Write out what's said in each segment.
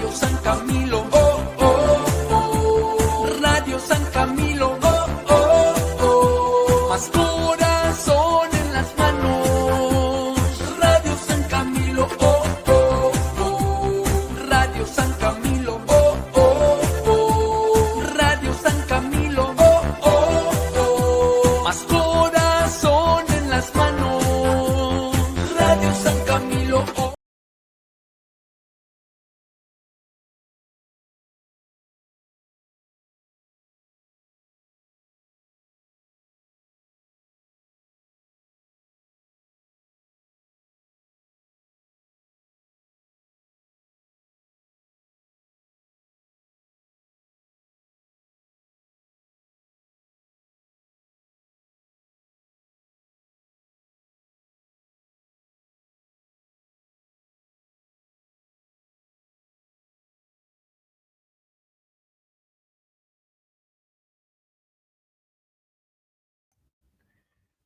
Radio San Camilo, oh, oh, oh. Radio San Camilo, oh, oh, oh. Más corazón en las manos. Radio San Camilo, oh, oh, oh. Radio San Camilo, oh, oh, oh. Radio San Camilo, oh, oh, oh. Más corazón en las manos. Radio San Camilo, oh.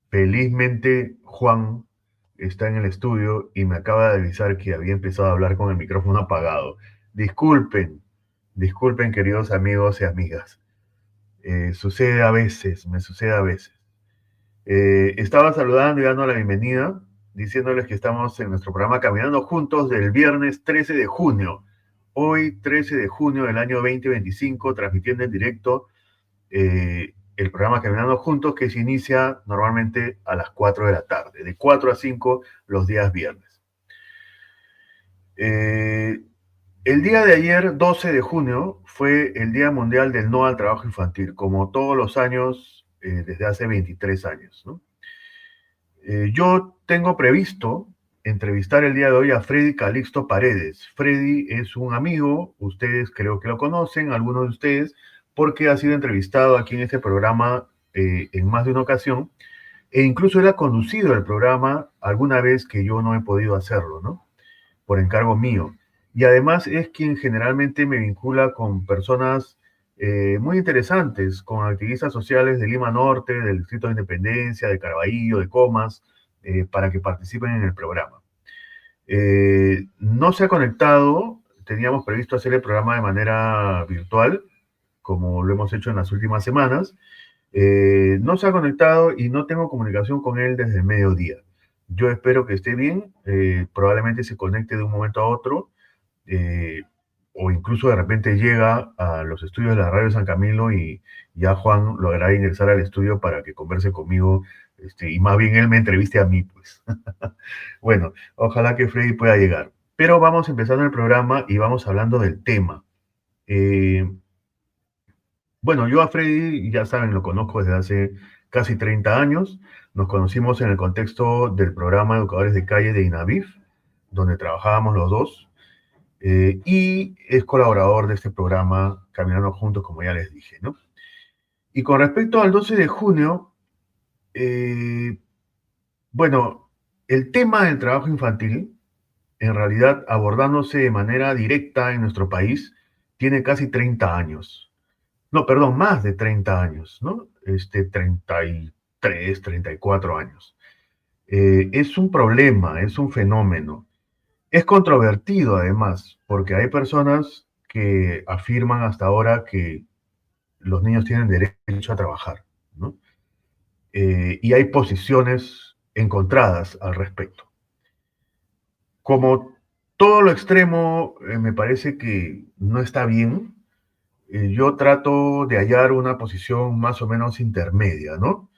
Felizmente, Juan está en el estudio y me acaba de avisar que había empezado a hablar con el micrófono apagado. Disculpen, disculpen, queridos amigos y amigas. Sucede a veces, me sucede a veces. Estaba saludando y dando la bienvenida, diciéndoles que estamos en nuestro programa Caminando Juntos del viernes 13 de junio. Hoy, 13 de junio del año 2025, transmitiendo en directo el programa Caminando Juntos, que se inicia normalmente a las 4 de la tarde, de 4 a 5 los días viernes. El día de ayer, 12 de junio, fue el Día Mundial del No al Trabajo Infantil, como todos los años, desde hace 23 años, ¿no? Yo tengo previsto entrevistar el día de hoy a Freddy Calixto Paredes. Freddy es un amigo, ustedes creo que lo conocen, algunos de ustedes, porque ha sido entrevistado aquí en este programa en más de una ocasión, e incluso él ha conducido el programa alguna vez que yo no he podido hacerlo, ¿no? Por encargo mío. Y además es quien generalmente me vincula con personas muy interesantes, con activistas sociales de Lima Norte, del Distrito de Independencia, de Caraballo, de Comas, para que participen en el programa. No se ha conectado, teníamos previsto hacer el programa de manera virtual, como lo hemos hecho en las últimas semanas. No se ha conectado y no tengo comunicación con él desde el mediodía. Yo espero que esté bien, probablemente se conecte de un momento a otro, o incluso de repente llega a los estudios de la Radio San Camilo y ya Juan logrará ingresar al estudio para que converse conmigo, y más bien él me entreviste a mí, pues. Bueno, ojalá que Freddy pueda llegar. Pero vamos empezando el programa y vamos hablando del tema. Bueno, yo a Freddy, ya saben, lo conozco desde hace casi 30 años. Nos conocimos en el contexto del programa Educadores de Calle de INAVIF, donde trabajábamos los dos. Y es colaborador de este programa Caminando Juntos, como ya les dije, ¿no? Y con respecto al 12 de junio, bueno, el tema del trabajo infantil, en realidad abordándose de manera directa en nuestro país, tiene casi 30 años. No, perdón, más de 30 años, ¿no? 33, 34 años. Es un problema, es un fenómeno. Es controvertido además, porque hay personas que afirman hasta ahora que los niños tienen derecho a trabajar, ¿no? Y hay posiciones encontradas al respecto. Como todo lo extremo me parece que no está bien, yo trato de hallar una posición más o menos intermedia, ¿no?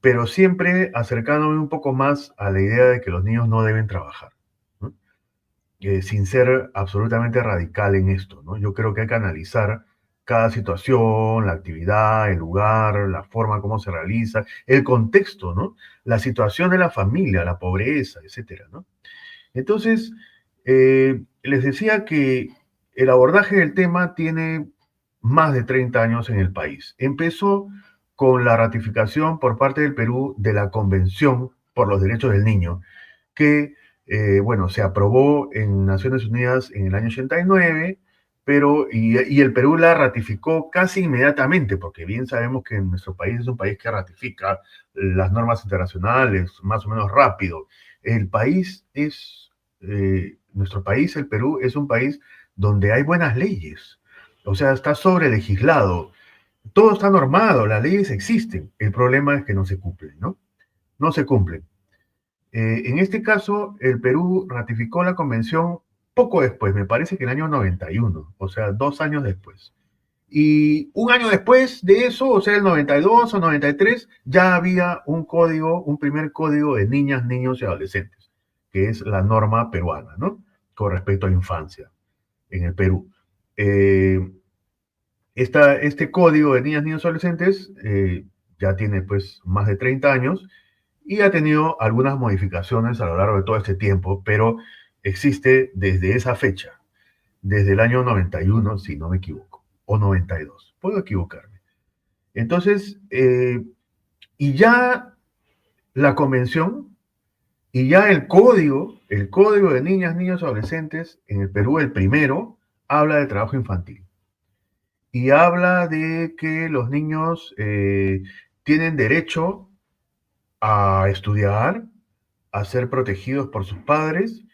Pero siempre acercándome un poco más a la idea de que los niños no deben trabajar, ¿no? Sin ser absolutamente radical en esto, ¿no? Yo creo que hay que analizar cada situación, la actividad, el lugar, la forma como se realiza, el contexto, ¿no? La situación de la familia, la pobreza, etcétera, ¿no? Entonces, les decía que el abordaje del tema tiene más de 30 años en el país. Empezó con la ratificación por parte del Perú de la Convención por los Derechos del Niño, que, bueno, se aprobó en Naciones Unidas en el año 89, pero, y el Perú la ratificó casi inmediatamente, porque bien sabemos que nuestro país es un país que ratifica las normas internacionales más o menos rápido. El país es, nuestro país, el Perú, es un país donde hay buenas leyes. O sea, está sobre legislado. Todo está normado, las leyes existen. El problema es que no se cumplen, ¿no? No se cumplen. En este caso, el Perú ratificó la convención poco después, me parece que en el año 91, o sea, 2 años después. Y un año después de eso, o sea, el 92 o 93, ya había un código, un primer código de niñas, niños y adolescentes, que es la norma peruana, ¿no? Con respecto a la infancia en el Perú. Eh, este código de niñas, niños y adolescentes ya tiene pues más de 30 años y ha tenido algunas modificaciones a lo largo de todo este tiempo, pero existe desde esa fecha, desde el año 91, si no me equivoco, o 92, puedo equivocarme. Entonces, y ya la convención y ya el código de niñas, niños, adolescentes en el Perú, el primero, habla de trabajo infantil. Y habla de que los niños tienen derecho a estudiar, a ser protegidos por sus padres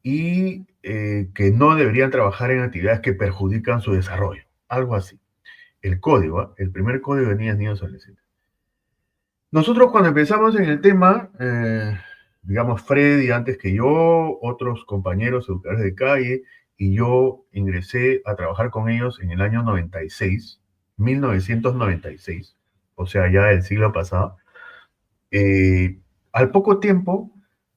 y que no deberían trabajar en actividades que perjudican su desarrollo. Algo así. El código, ¿eh? El primer código de niñas, niños, adolescentes. Nosotros cuando empezamos en el tema, digamos Freddy antes que yo, otros compañeros educadores de calle, y yo ingresé a trabajar con ellos en el año 96, 1996, o sea, ya del siglo pasado. Al poco tiempo,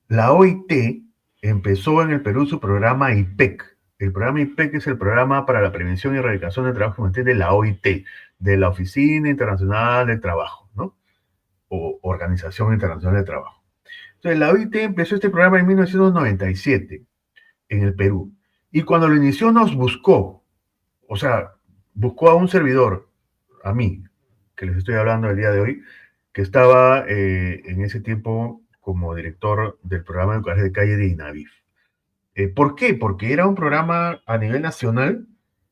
la OIT empezó en el Perú su programa IPEC. El programa IPEC es el programa para la prevención y erradicación del trabajo infantil de la OIT, de la Oficina Internacional del Trabajo, ¿no? O Organización Internacional del Trabajo. Entonces, la OIT empezó este programa en 1997 en el Perú. Y cuando lo inició nos buscó, o sea, buscó a un servidor, a mí, que les estoy hablando el día de hoy, que estaba en ese tiempo como director del programa de educación de calle de INAVIF. ¿Por qué? Porque era un programa a nivel nacional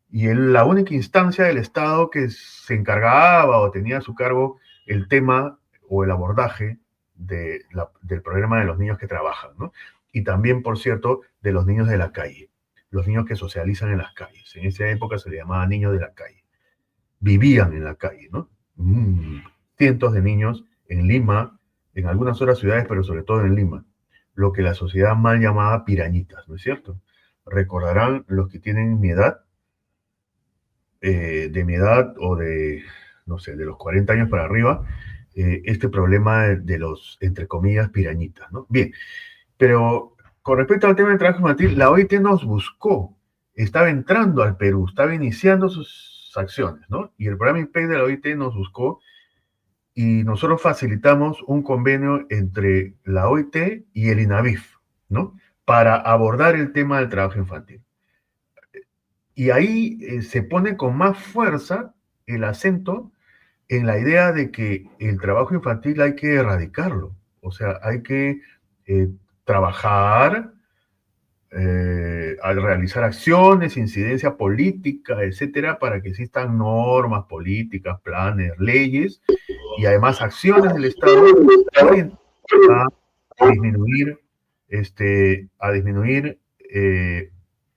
y la única instancia del Estado que se encargaba o tenía a su cargo el tema o el abordaje del problema de los niños que trabajan, ¿no? Y también, por cierto, de los niños de la calle, los niños que socializan en las calles. En esa época se le llamaba niños de la calle. Vivían en la calle, ¿no? Cientos de niños en Lima, en algunas otras ciudades, pero sobre todo en Lima, lo que la sociedad mal llamaba pirañitas, ¿no es cierto? Recordarán los que tienen mi edad, de mi edad o de, no sé, de los 40 años para arriba, este problema de los, entre comillas, pirañitas, ¿no? Bien, pero con respecto al tema del trabajo infantil, la OIT nos buscó, estaba entrando al Perú, estaba iniciando sus acciones, ¿no? Y el programa IPEC de la OIT nos buscó y nosotros facilitamos un convenio entre la OIT y el INAVIF, ¿no? Para abordar el tema del trabajo infantil. Y ahí se pone con más fuerza el acento en la idea de que el trabajo infantil hay que erradicarlo. O sea, hay que trabajar al realizar acciones, incidencia política, etcétera, para que existan normas, políticas, planes, leyes y además acciones del Estado a disminuir, a disminuir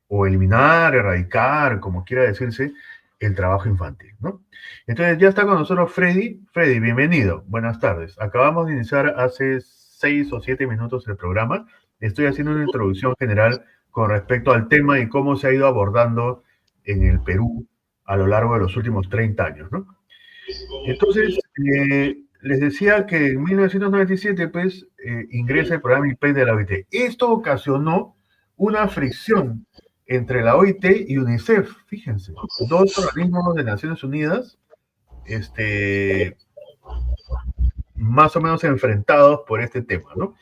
o eliminar, erradicar, como quiera decirse, el trabajo infantil, ¿no? Entonces ya está con nosotros Freddy. Freddy, bienvenido. Buenas tardes. Acabamos de iniciar hace 6 o 7 minutos el programa. Estoy haciendo una introducción general con respecto al tema y cómo se ha ido abordando en el Perú a lo largo de los últimos 30 años, ¿no? Entonces, les decía que en 1997, pues, ingresa el programa IPEC de la OIT. Esto ocasionó una fricción entre la OIT y UNICEF, fíjense, dos organismos de Naciones Unidas, más o menos enfrentados por este tema, ¿no?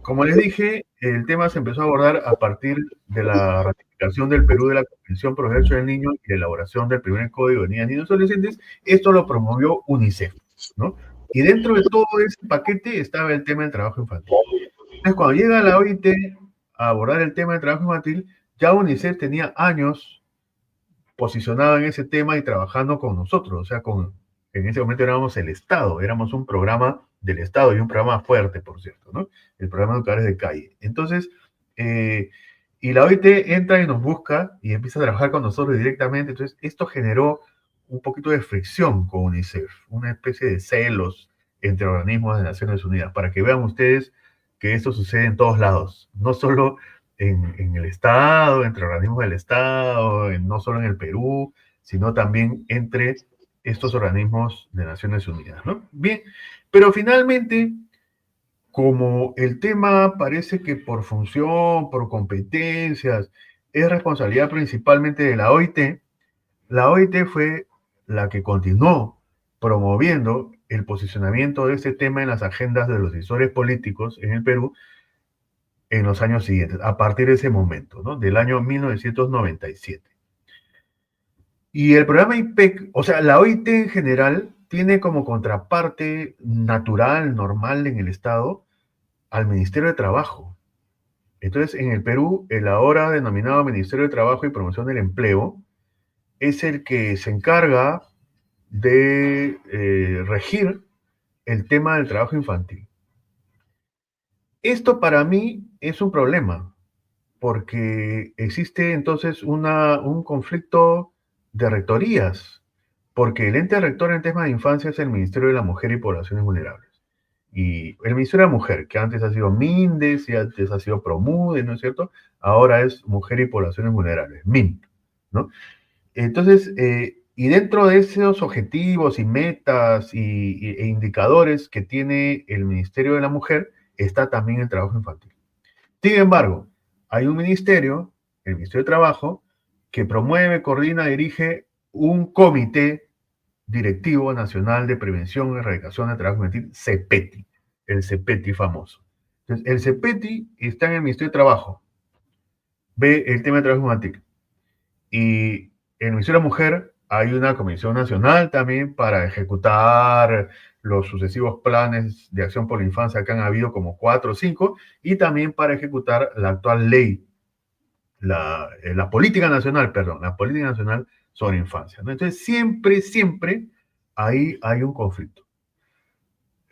Como les dije, el tema se empezó a abordar a partir de la ratificación del Perú de la Convención por los Derechos del Niño y la elaboración del primer Código de Niñas, Niños y Adolescentes. Esto lo promovió UNICEF, ¿no? Y dentro de todo ese paquete estaba el tema del trabajo infantil. Entonces, cuando llega la OIT a abordar el tema del trabajo infantil, ya UNICEF tenía años posicionado en ese tema y trabajando con nosotros, o sea, en ese momento éramos el Estado, éramos un programa del Estado y un programa fuerte, por cierto, ¿no? El programa de Educadores de Calle. Entonces, Y la OIT entra y nos busca y empieza a trabajar con nosotros directamente. Entonces, esto generó un poquito de fricción con UNICEF, una especie de celos entre organismos de Naciones Unidas, para que vean ustedes que esto sucede en todos lados, no solo en el Estado, entre organismos del Estado, no solo en el Perú, sino también entre estos organismos de Naciones Unidas, ¿no? Bien, pero finalmente, como el tema parece que por función, por competencias, es responsabilidad principalmente de la OIT fue la que continuó promoviendo el posicionamiento de este tema en las agendas de los decisores políticos en el Perú en los años siguientes, a partir de ese momento, ¿no? Del año 1997. Y el programa IPEC, o sea, la OIT en general tiene como contraparte natural, normal en el Estado, al Ministerio de Trabajo. Entonces, en el Perú, el ahora denominado Ministerio de Trabajo y Promoción del Empleo es el que se encarga de regir el tema del trabajo infantil. Esto para mí es un problema, porque existe entonces un conflicto de rectorías, porque el ente rector en temas de infancia es el Ministerio de la Mujer y Poblaciones Vulnerables. Y el Ministerio de la Mujer, que antes ha sido MINDES y antes ha sido PROMUDE, ¿no es cierto? Ahora es Mujer y Poblaciones Vulnerables, MINP, ¿no? Entonces, y dentro de esos objetivos y metas e indicadores que tiene el Ministerio de la Mujer, está también el trabajo infantil. Sin embargo, hay un ministerio, el Ministerio de Trabajo, que promueve, coordina, dirige un comité directivo nacional de prevención y erradicación del trabajo infantil, CEPETI, el CEPETI famoso. Entonces, el CEPETI está en el Ministerio de Trabajo, ve el tema de trabajo infantil. Y en el Ministerio de la Mujer hay una comisión nacional también para ejecutar los sucesivos planes de acción por la infancia que han habido como 4 o 5, y también para ejecutar la actual ley, la política nacional, perdón, la política nacional sobre infancia, ¿no? Entonces, siempre ahí hay un conflicto.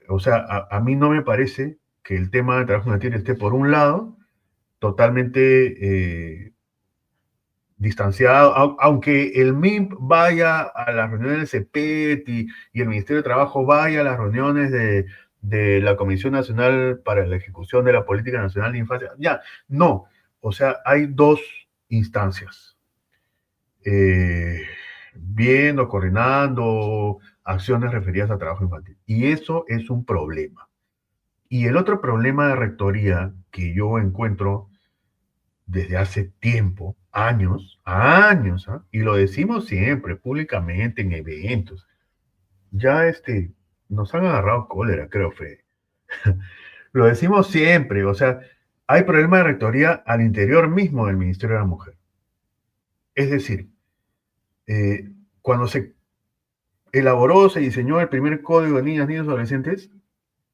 O sea, a mí no me parece que el tema del trabajo infantil esté por un lado totalmente distanciado, aunque el MIMP vaya a las reuniones del CEPET y el Ministerio de Trabajo vaya a las reuniones de la Comisión Nacional para la Ejecución de la Política Nacional de Infancia, ya, no, o sea, hay dos instancias, viendo, coordinando acciones referidas al trabajo infantil, y eso es un problema. Y el otro problema de rectoría que yo encuentro desde hace tiempo, años, ¿ah? Y lo decimos siempre, públicamente, en eventos. Ya nos han agarrado cólera, creo, Fede. Lo decimos siempre, o sea, hay problema de rectoría al interior mismo del Ministerio de la Mujer. Es decir, cuando se elaboró, se diseñó el primer código de niñas, niños y adolescentes,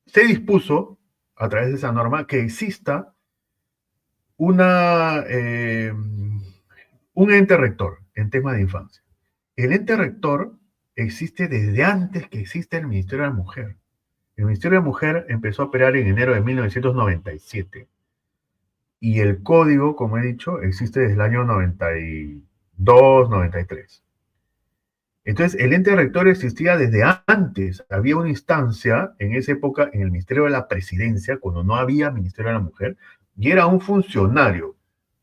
se dispuso, a través de esa norma, que exista un ente rector en temas de infancia. El ente rector existe desde antes que existe el Ministerio de la Mujer. El Ministerio de la Mujer empezó a operar en enero de 1997 y el código, como he dicho, existe desde el año 92, 93. Entonces, el ente rector existía desde antes. Había una instancia en esa época en el Ministerio de la Presidencia, cuando no había Ministerio de la Mujer, y era un funcionario,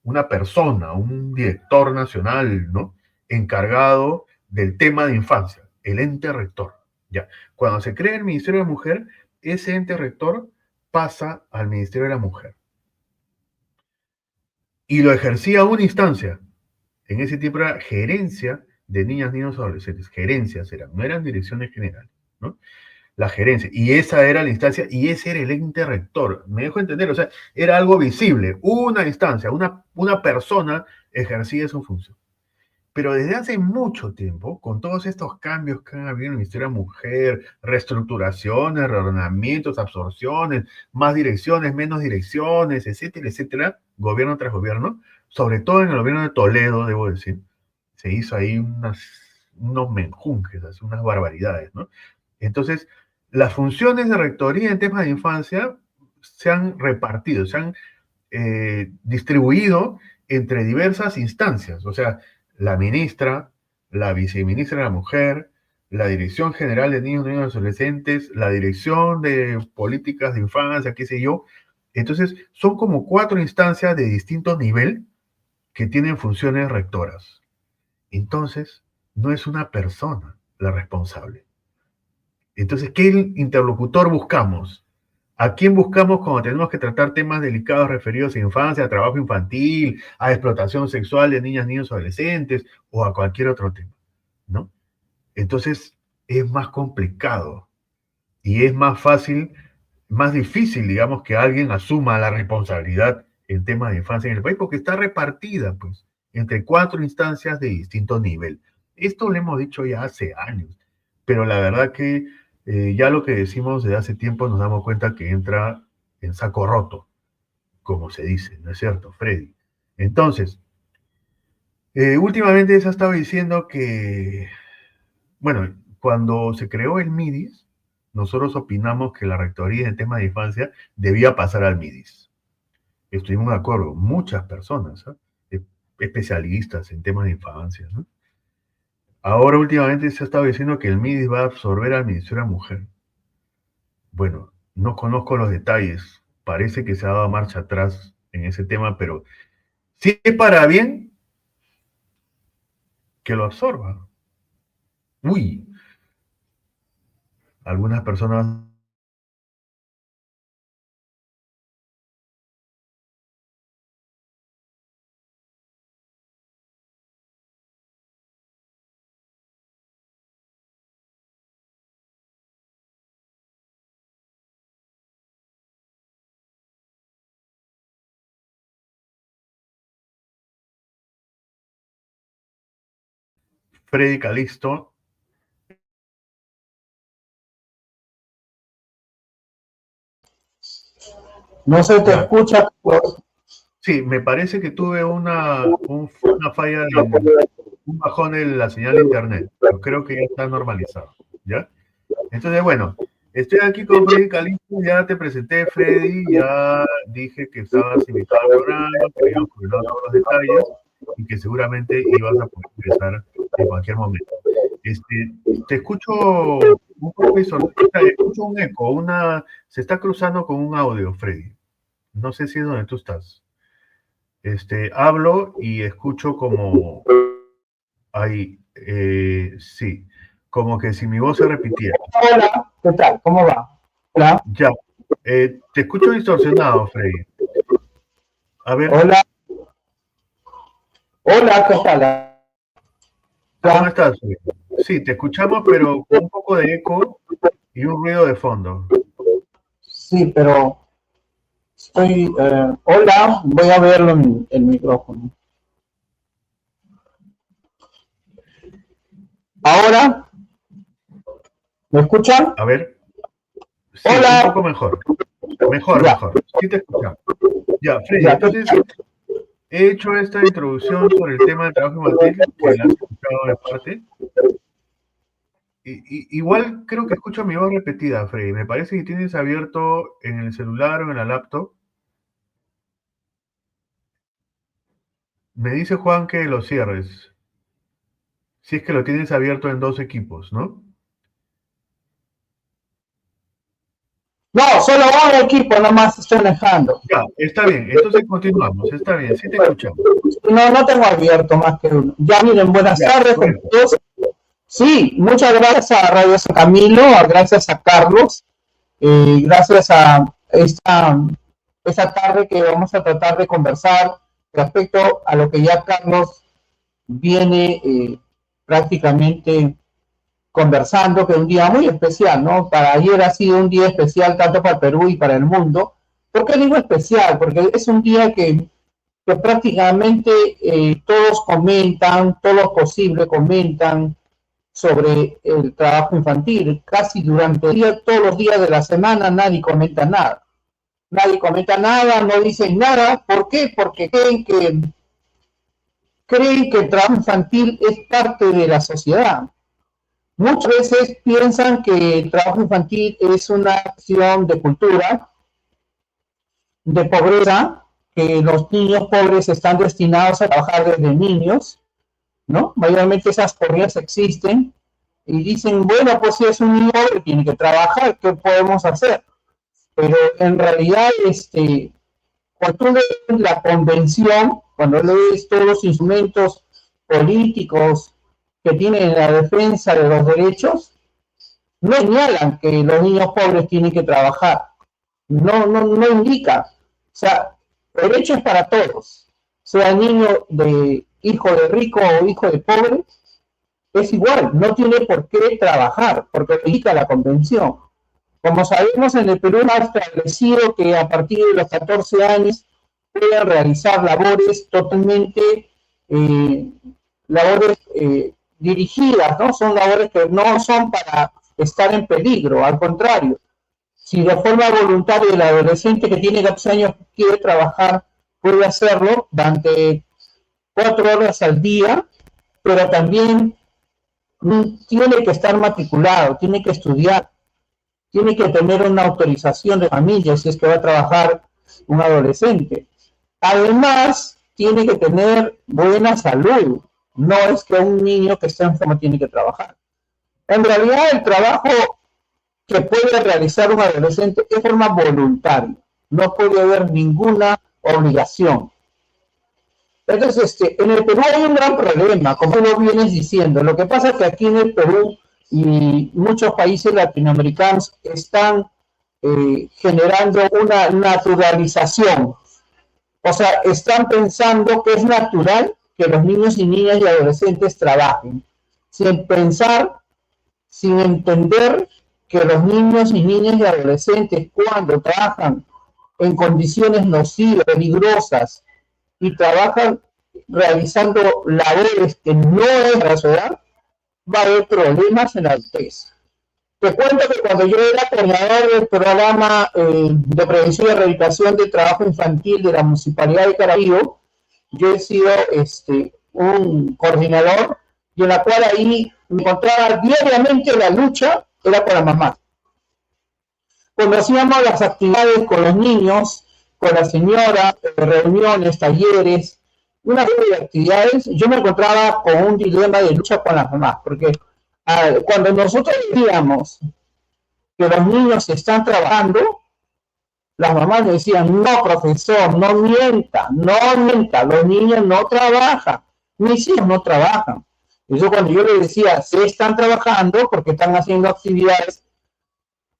una persona, un director nacional, ¿no? Encargado del tema de infancia, el ente rector. Ya. Cuando se crea el Ministerio de la Mujer, ese ente rector pasa al Ministerio de la Mujer. Y lo ejercía una instancia. En ese tiempo era gerencia de niñas, niños, adolescentes. Gerencias eran, no eran direcciones generales, ¿no? La gerencia. Y esa era la instancia, y ese era el ente rector. Me dejo entender, o sea, era algo visible. Una instancia, una persona ejercía su función. Pero desde hace mucho tiempo, con todos estos cambios que han habido en el Ministerio de la Mujer, reestructuraciones, reordenamientos, absorciones, más direcciones, menos direcciones, etcétera, etcétera, gobierno tras gobierno, sobre todo en el gobierno de Toledo, debo decir, se hizo ahí unos menjunjes, así, unas barbaridades, ¿no? Entonces, las funciones de rectoría en temas de infancia se han repartido, se han distribuido entre diversas instancias, o sea, la ministra, la viceministra de la Mujer, la Dirección General de Niños, Niñas y Adolescentes, la Dirección de Políticas de Infancia, qué sé yo. Entonces, son como 4 instancias de distinto nivel que tienen funciones rectoras. Entonces, no es una persona la responsable. Entonces, ¿qué interlocutor buscamos? ¿A quién buscamos cuando tenemos que tratar temas delicados referidos a infancia, a trabajo infantil, a explotación sexual de niñas, niños, adolescentes o a cualquier otro tema? ¿No? Entonces, es más complicado y es más fácil, más difícil, digamos, que alguien asuma la responsabilidad en temas de infancia en el país porque está repartida, pues, entre 4 instancias de distinto nivel. Esto lo hemos dicho ya hace años, pero la verdad que ya lo que decimos desde hace tiempo nos damos cuenta que entra en saco roto, como se dice, ¿no es cierto, Freddy? Entonces, últimamente se ha estado diciendo que, bueno, cuando se creó el MIDIS, nosotros opinamos que la rectoría en temas de infancia debía pasar al MIDIS. Estuvimos de acuerdo, muchas personas, ¿eh? Especialistas en temas de infancia, ¿no? Ahora últimamente se ha estado diciendo que el MIDIS va a absorber al Ministerio de la Mujer. Bueno, no conozco los detalles, parece que se ha dado marcha atrás en ese tema, pero si es para bien, que lo absorba. Uy, algunas personas... Freddy Calixto. No se te Ya. escucha. Sí, me parece que tuve una falla, un bajón en la señal de internet, pero creo que ya está normalizado, ¿ya? Entonces, bueno, estoy aquí con Freddy Calixto, ya te presenté, Freddy, ya dije que estabas invitado al programa, que habíamos coordinado todos los detalles y que seguramente ibas a poder ingresar en cualquier momento. Te escucho un poco escucho un eco, se está cruzando con un audio, Freddy. No sé si es donde tú estás. Hablo y escucho como ahí, sí, como que si mi voz se repitiera. Hola, ¿qué tal? ¿Cómo va? Hola. Ya, te escucho distorsionado, Freddy. A ver, Hola. Hola, ¿qué tal? ¿cómo estás, Freddy? Sí, te escuchamos, pero con un poco de eco y un ruido de fondo. Sí, pero estoy... hola, voy a verlo en el micrófono. ¿Ahora? ¿Me escuchan? A ver, sí, un Hola. poco mejor. Mejor, Ya. mejor. Sí te escuchamos. Ya, Freddy, Ya, entonces he hecho esta introducción sobre el tema del trabajo infantil, que la has escuchado de parte. Igual creo que escucho mi voz repetida, Freddy. Me parece que tienes abierto en el celular o en la laptop. Me dice Juan que lo cierres. Si es que lo tienes abierto en 2 equipos, ¿no? No, solo un equipo, nomás estoy manejando. Ya, está bien. Entonces continuamos. Está bien, sí te escuchamos. No tengo abierto más que uno. Ya, miren, buenas Ya, tardes bueno. con todos. Sí, muchas gracias a Radio San Camilo, gracias a Carlos, gracias a esta tarde que vamos a tratar de conversar respecto a lo que ya Carlos viene prácticamente conversando, que es un día muy especial, ¿no? Para ayer ha sido un día especial tanto para el Perú y para el mundo. ¿Por qué digo especial? Porque es un día que prácticamente todos comentan, todos los posibles comentan sobre el trabajo infantil. Casi durante el día, todos los días de la semana, nadie comenta nada. Nadie comenta nada, no dicen nada. ¿Por qué? Porque creen que el trabajo infantil es parte de la sociedad. Muchas veces piensan que el trabajo infantil es una acción de cultura, de pobreza, que los niños pobres están destinados a trabajar desde niños, ¿no? Mayormente esas corridas existen y dicen, bueno, pues si es un niño pobre tiene que trabajar, ¿qué podemos hacer? Pero en realidad, cuando tú lees la convención, cuando lees todos los instrumentos políticos que tienen la defensa de los derechos, no señalan que los niños pobres tienen que trabajar. No indica. O sea, el derecho es para todos. Sea niño de hijo de rico o hijo de pobre, es igual, no tiene por qué trabajar, porque lo indica la convención. Como sabemos, en el Perú ha establecido que a partir de los 14 años pueden realizar labores totalmente, labores dirigidas, ¿no? Son labores que no son para estar en peligro, al contrario. Si de forma voluntaria el adolescente que tiene 14 años quiere trabajar, puede hacerlo durante 4 horas al día, pero también tiene que estar matriculado, tiene que estudiar, tiene que tener una autorización de familia si es que va a trabajar un adolescente. Además, tiene que tener buena salud. No es que un niño que está enfermo tiene que trabajar. En realidad, el trabajo que puede realizar un adolescente es de forma voluntaria. No puede haber ninguna obligación. Entonces, en el Perú hay un gran problema, como tú lo vienes diciendo. Lo que pasa es que aquí en el Perú y muchos países latinoamericanos están generando una naturalización. O sea, están pensando que es natural que los niños y niñas y adolescentes trabajen, sin pensar, sin entender que los niños y niñas y adolescentes cuando trabajan en condiciones nocivas, peligrosas, y trabajan realizando labores que no es para su edad, va a haber problemas en la adultez. Te cuento que cuando yo era coordinador del programa de prevención y rehabilitación de trabajo infantil de la Municipalidad de Carabobo, yo he sido un coordinador y en la cual ahí me encontraba diariamente la lucha, era con la mamá. Cuando hacíamos las actividades con los niños, con la señora, reuniones, talleres, una serie de actividades, yo me encontraba con un dilema de lucha con las mamás, porque cuando nosotros decíamos que los niños están trabajando, las mamás decían, no, profesor, no mienta, los niños no trabajan, mis hijos no trabajan. Eso cuando yo les decía, se están trabajando porque están haciendo actividades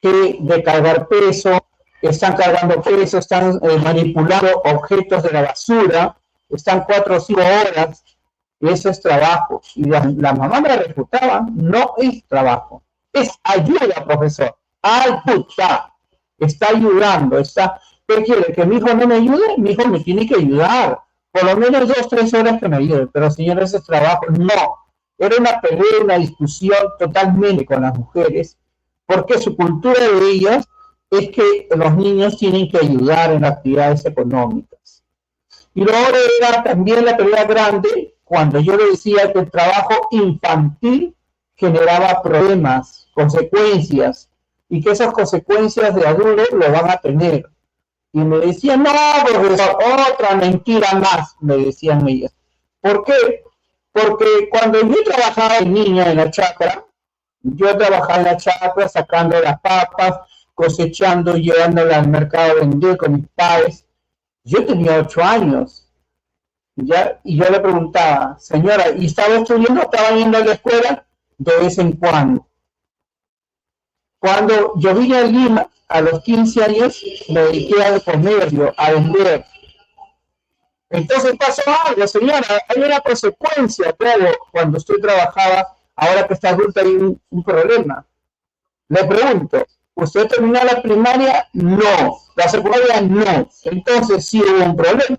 de cargar peso, están cargando peso, están manipulando objetos de la basura, están 4 o 5 horas, y eso es trabajo. Y la mamá me refutaba, no es trabajo, es ayuda, profesor, ayuda, está ayudando, ¿qué quiere? ¿Que mi hijo no me ayude? Mi hijo me tiene que ayudar, por lo menos 2 o 3 horas que me ayude, pero señores, ese es trabajo, no. Era una pelea, una discusión totalmente con las mujeres, porque su cultura de ellas es que los niños tienen que ayudar en actividades económicas. Y luego era también la pelea grande cuando yo le decía que el trabajo infantil generaba problemas, consecuencias, y que esas consecuencias de adultos lo van a tener. Y me decían, no, profesor, otra mentira más, me decían ellas. ¿Por qué? Porque cuando yo trabajaba de niña en la chacra, sacando las papas, cosechando, llevándolas al mercado a vender con mis padres. Yo tenía 8 años, ¿ya? Y yo le preguntaba, señora, ¿y estaba estudiando? ¿Estaba yendo a la escuela? De vez en cuando. Cuando yo vine a Lima, a los 15 años, me dediqué al comercio, a vender. Entonces pasó algo, señora, hay una consecuencia, claro, cuando usted trabajaba, ahora que está adulta hay un problema. Le pregunto, ¿usted terminó la primaria? No. La secundaria, no. Entonces sí hubo un problema.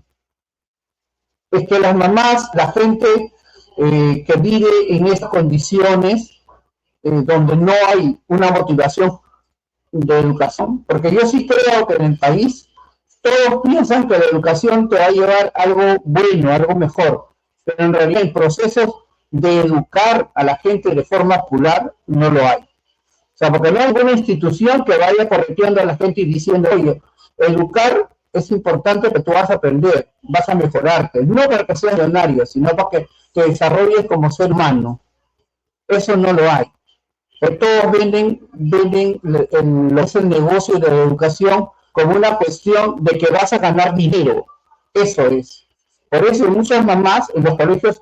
Es que las mamás, la gente que vive en estas condiciones, donde no hay una motivación de educación, porque yo sí creo que en el país todos piensan que la educación te va a llevar algo bueno, algo mejor, pero en realidad el proceso de educar a la gente de forma popular no lo hay. O sea, porque no hay ninguna institución que vaya correteando a la gente y diciendo, oye, educar es importante que tú vas a aprender, vas a mejorarte, no para que seas millonario, sino para que te desarrolles como ser humano. Eso no lo hay. Todos venden el negocio de la educación como una cuestión de que vas a ganar dinero. Eso es. Por eso muchas mamás en los colegios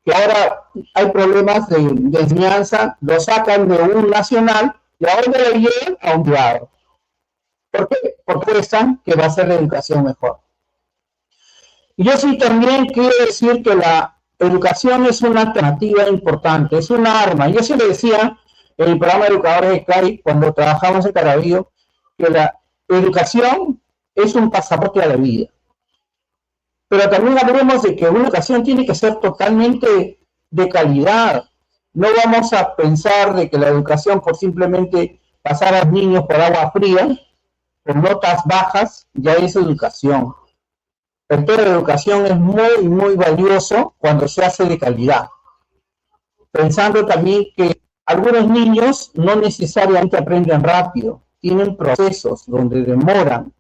que ahora hay problemas de enseñanza, lo sacan de un nacional y ahora lo llevan a un privado. ¿Por qué? Porque piensan que va a ser la educación mejor. Y yo sí también quiero decir que la educación es una alternativa importante, es una arma. Yo sí le decía en el programa de Educadores de CAI, cuando trabajamos en Caraballo, que la educación es un pasaporte a la vida. Pero también hablemos de que una educación tiene que ser totalmente de calidad. No vamos a pensar de que la educación por simplemente pasar a los niños por agua fría, con notas bajas, ya es educación. El tema de educación es muy, muy valioso cuando se hace de calidad. Pensando también que algunos niños no necesariamente aprenden rápido, tienen procesos donde demoran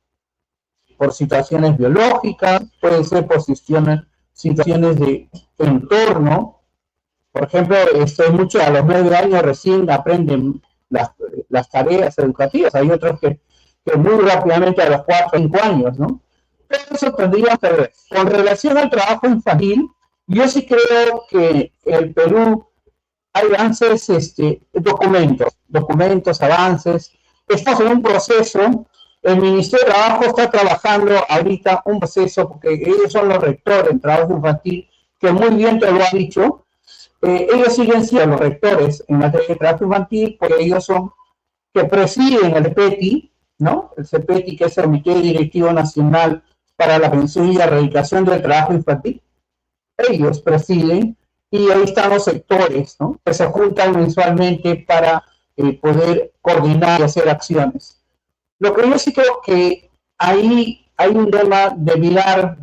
por situaciones biológicas, pueden ser por situaciones de entorno. Por ejemplo, muchos a los 9 años recién aprenden las tareas educativas. Hay otros que muy rápidamente a los 4 o 5 años, ¿no? Pero eso tendría que ver. Con relación al trabajo infantil, yo sí creo que en el Perú hay avances, documentos, avances. Estamos en un proceso. El Ministerio de Trabajo está trabajando ahorita un proceso, porque ellos son los rectores en trabajo infantil, que muy bien te lo han dicho. Ellos siguen siendo los rectores en materia de trabajo infantil, porque ellos son que presiden el CEPETI, ¿no? El CEPETI, que es el Comité Directivo Nacional para la Prevención y la Erradicación del Trabajo Infantil. Ellos presiden, y ahí están los sectores, ¿no? Que se juntan mensualmente para poder coordinar y hacer acciones. Lo que yo sí creo que ahí hay un tema de mirar,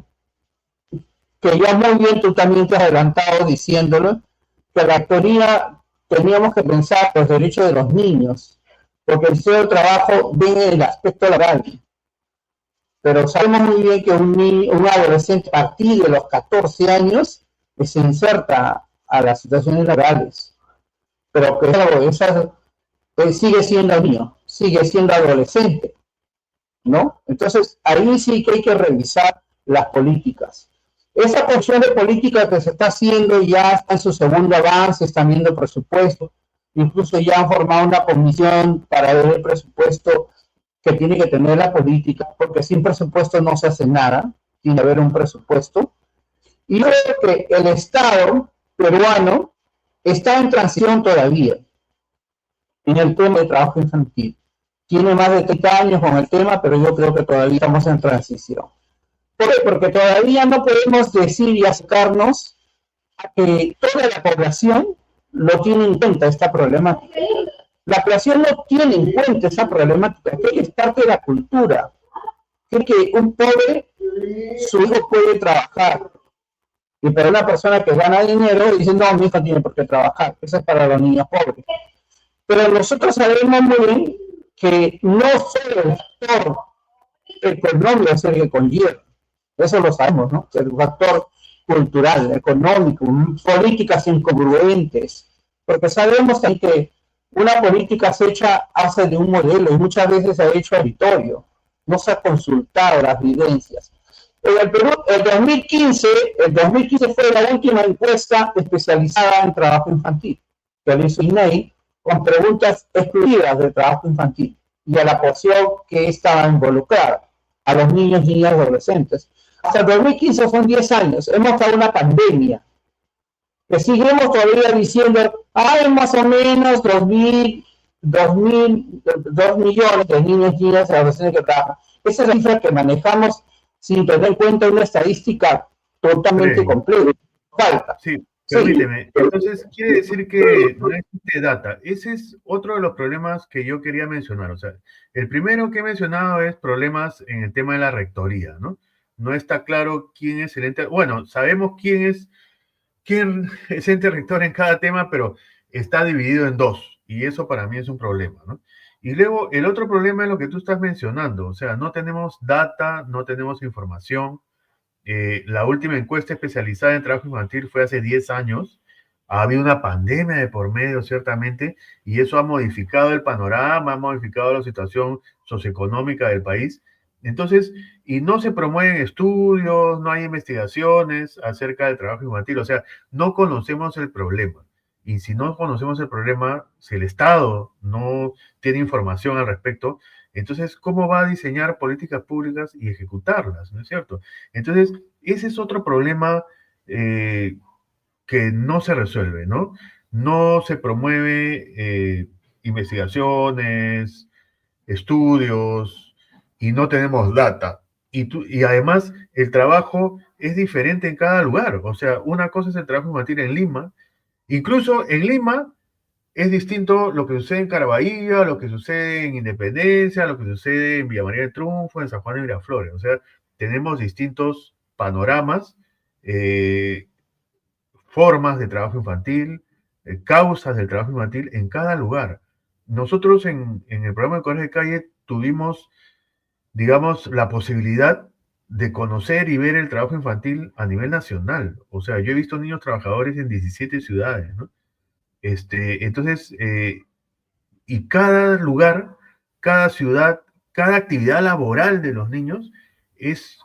que ya muy bien tú también te has adelantado diciéndolo, que la rectoría teníamos que pensar los derechos de los niños, porque el Ministerio de Trabajo ve el aspecto laboral. Pero sabemos muy bien que un adolescente a partir de los 14 años se inserta a las situaciones laborales. Pero que sigue siendo niño, sigue siendo adolescente, ¿no? Entonces, ahí sí que hay que revisar las políticas. Esa porción de política que se está haciendo ya está en su segundo avance, están viendo presupuesto, incluso ya han formado una comisión para ver el presupuesto que tiene que tener la política, porque sin presupuesto no se hace nada, tiene que haber un presupuesto. Y yo creo que el Estado peruano está en transición todavía en el tema de trabajo infantil. Tiene más de 30 años con el tema, pero yo creo que todavía estamos en transición. ¿Por qué? Porque todavía no podemos decir y acercarnos a que toda la población lo tiene en cuenta esta problemática. La población no tiene en cuenta esa problemática, que es parte de la cultura. Cree que un pobre, su hijo puede trabajar. Y para una persona que gana dinero, dicen, no, mi hijo tiene por qué trabajar. Eso es para los niños pobres. Pero nosotros sabemos muy bien que no solo el factor económico es el que conlleva. Eso lo sabemos, ¿no? El factor cultural, económico, políticas incongruentes. Porque sabemos también que una política se hace de un modelo y muchas veces se ha hecho auditorio. No se ha consultado las evidencias. En el Perú, el 2015 fue la última encuesta especializada en trabajo infantil, que lo hizo INEI, con preguntas exclusivas de trabajo infantil y a la población que estaba involucrada, a los niños, niñas y adolescentes. Hasta el 2015 son 10 años, hemos estado en una pandemia, que seguimos todavía diciendo, hay más o menos 2 millones de niños, niñas y adolescentes que trabajan. Esa es la cifra que manejamos sin tener en cuenta una estadística totalmente completa. Falta. Sí, permíteme. Entonces, quiere decir que no existe data. Ese es otro de los problemas que yo quería mencionar. O sea, el primero que he mencionado es problemas en el tema de la rectoría, ¿no? No está claro quién es el ente. Bueno, sabemos quién es ente rector en cada tema, pero está dividido en dos. Y eso para mí es un problema, ¿no? Y luego el otro problema es lo que tú estás mencionando, o sea, no tenemos data, no tenemos información. La última encuesta especializada en trabajo infantil fue hace 10 años. Ha habido una pandemia de por medio, ciertamente, y eso ha modificado el panorama, ha modificado la situación socioeconómica del país. Entonces, y no se promueven estudios, no hay investigaciones acerca del trabajo infantil, o sea, no conocemos el problema. Y si no conocemos el problema, si el Estado no tiene información al respecto, entonces, ¿cómo va a diseñar políticas públicas y ejecutarlas? ¿No es cierto? Entonces, ese es otro problema que no se resuelve, ¿no? No se promueve investigaciones, estudios, y no tenemos data. Y además, el trabajo es diferente en cada lugar. O sea, una cosa es el trabajo infantil en Lima. Incluso en Lima es distinto lo que sucede en Caraballo, lo que sucede en Independencia, lo que sucede en Villa María del Triunfo, en San Juan de Miraflores. O sea, tenemos distintos panoramas, formas de trabajo infantil, causas del trabajo infantil en cada lugar. Nosotros en el programa de Colegio de Calle tuvimos, digamos, la posibilidad de conocer y ver el trabajo infantil a nivel nacional. O sea, yo he visto niños trabajadores en 17 ciudades, ¿no? Entonces, y cada lugar, cada ciudad, cada actividad laboral de los niños es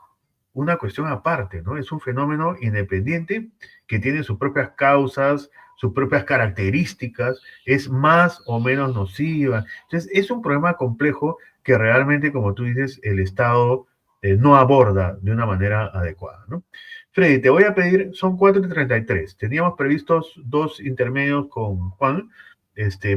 una cuestión aparte, ¿no? Es un fenómeno independiente que tiene sus propias causas, sus propias características, es más o menos nociva. Entonces, es un problema complejo que realmente, como tú dices, el Estado no aborda de una manera adecuada, ¿no? Freddy, te voy a pedir, son 4:33. Teníamos previstos 2 intermedios con Juan.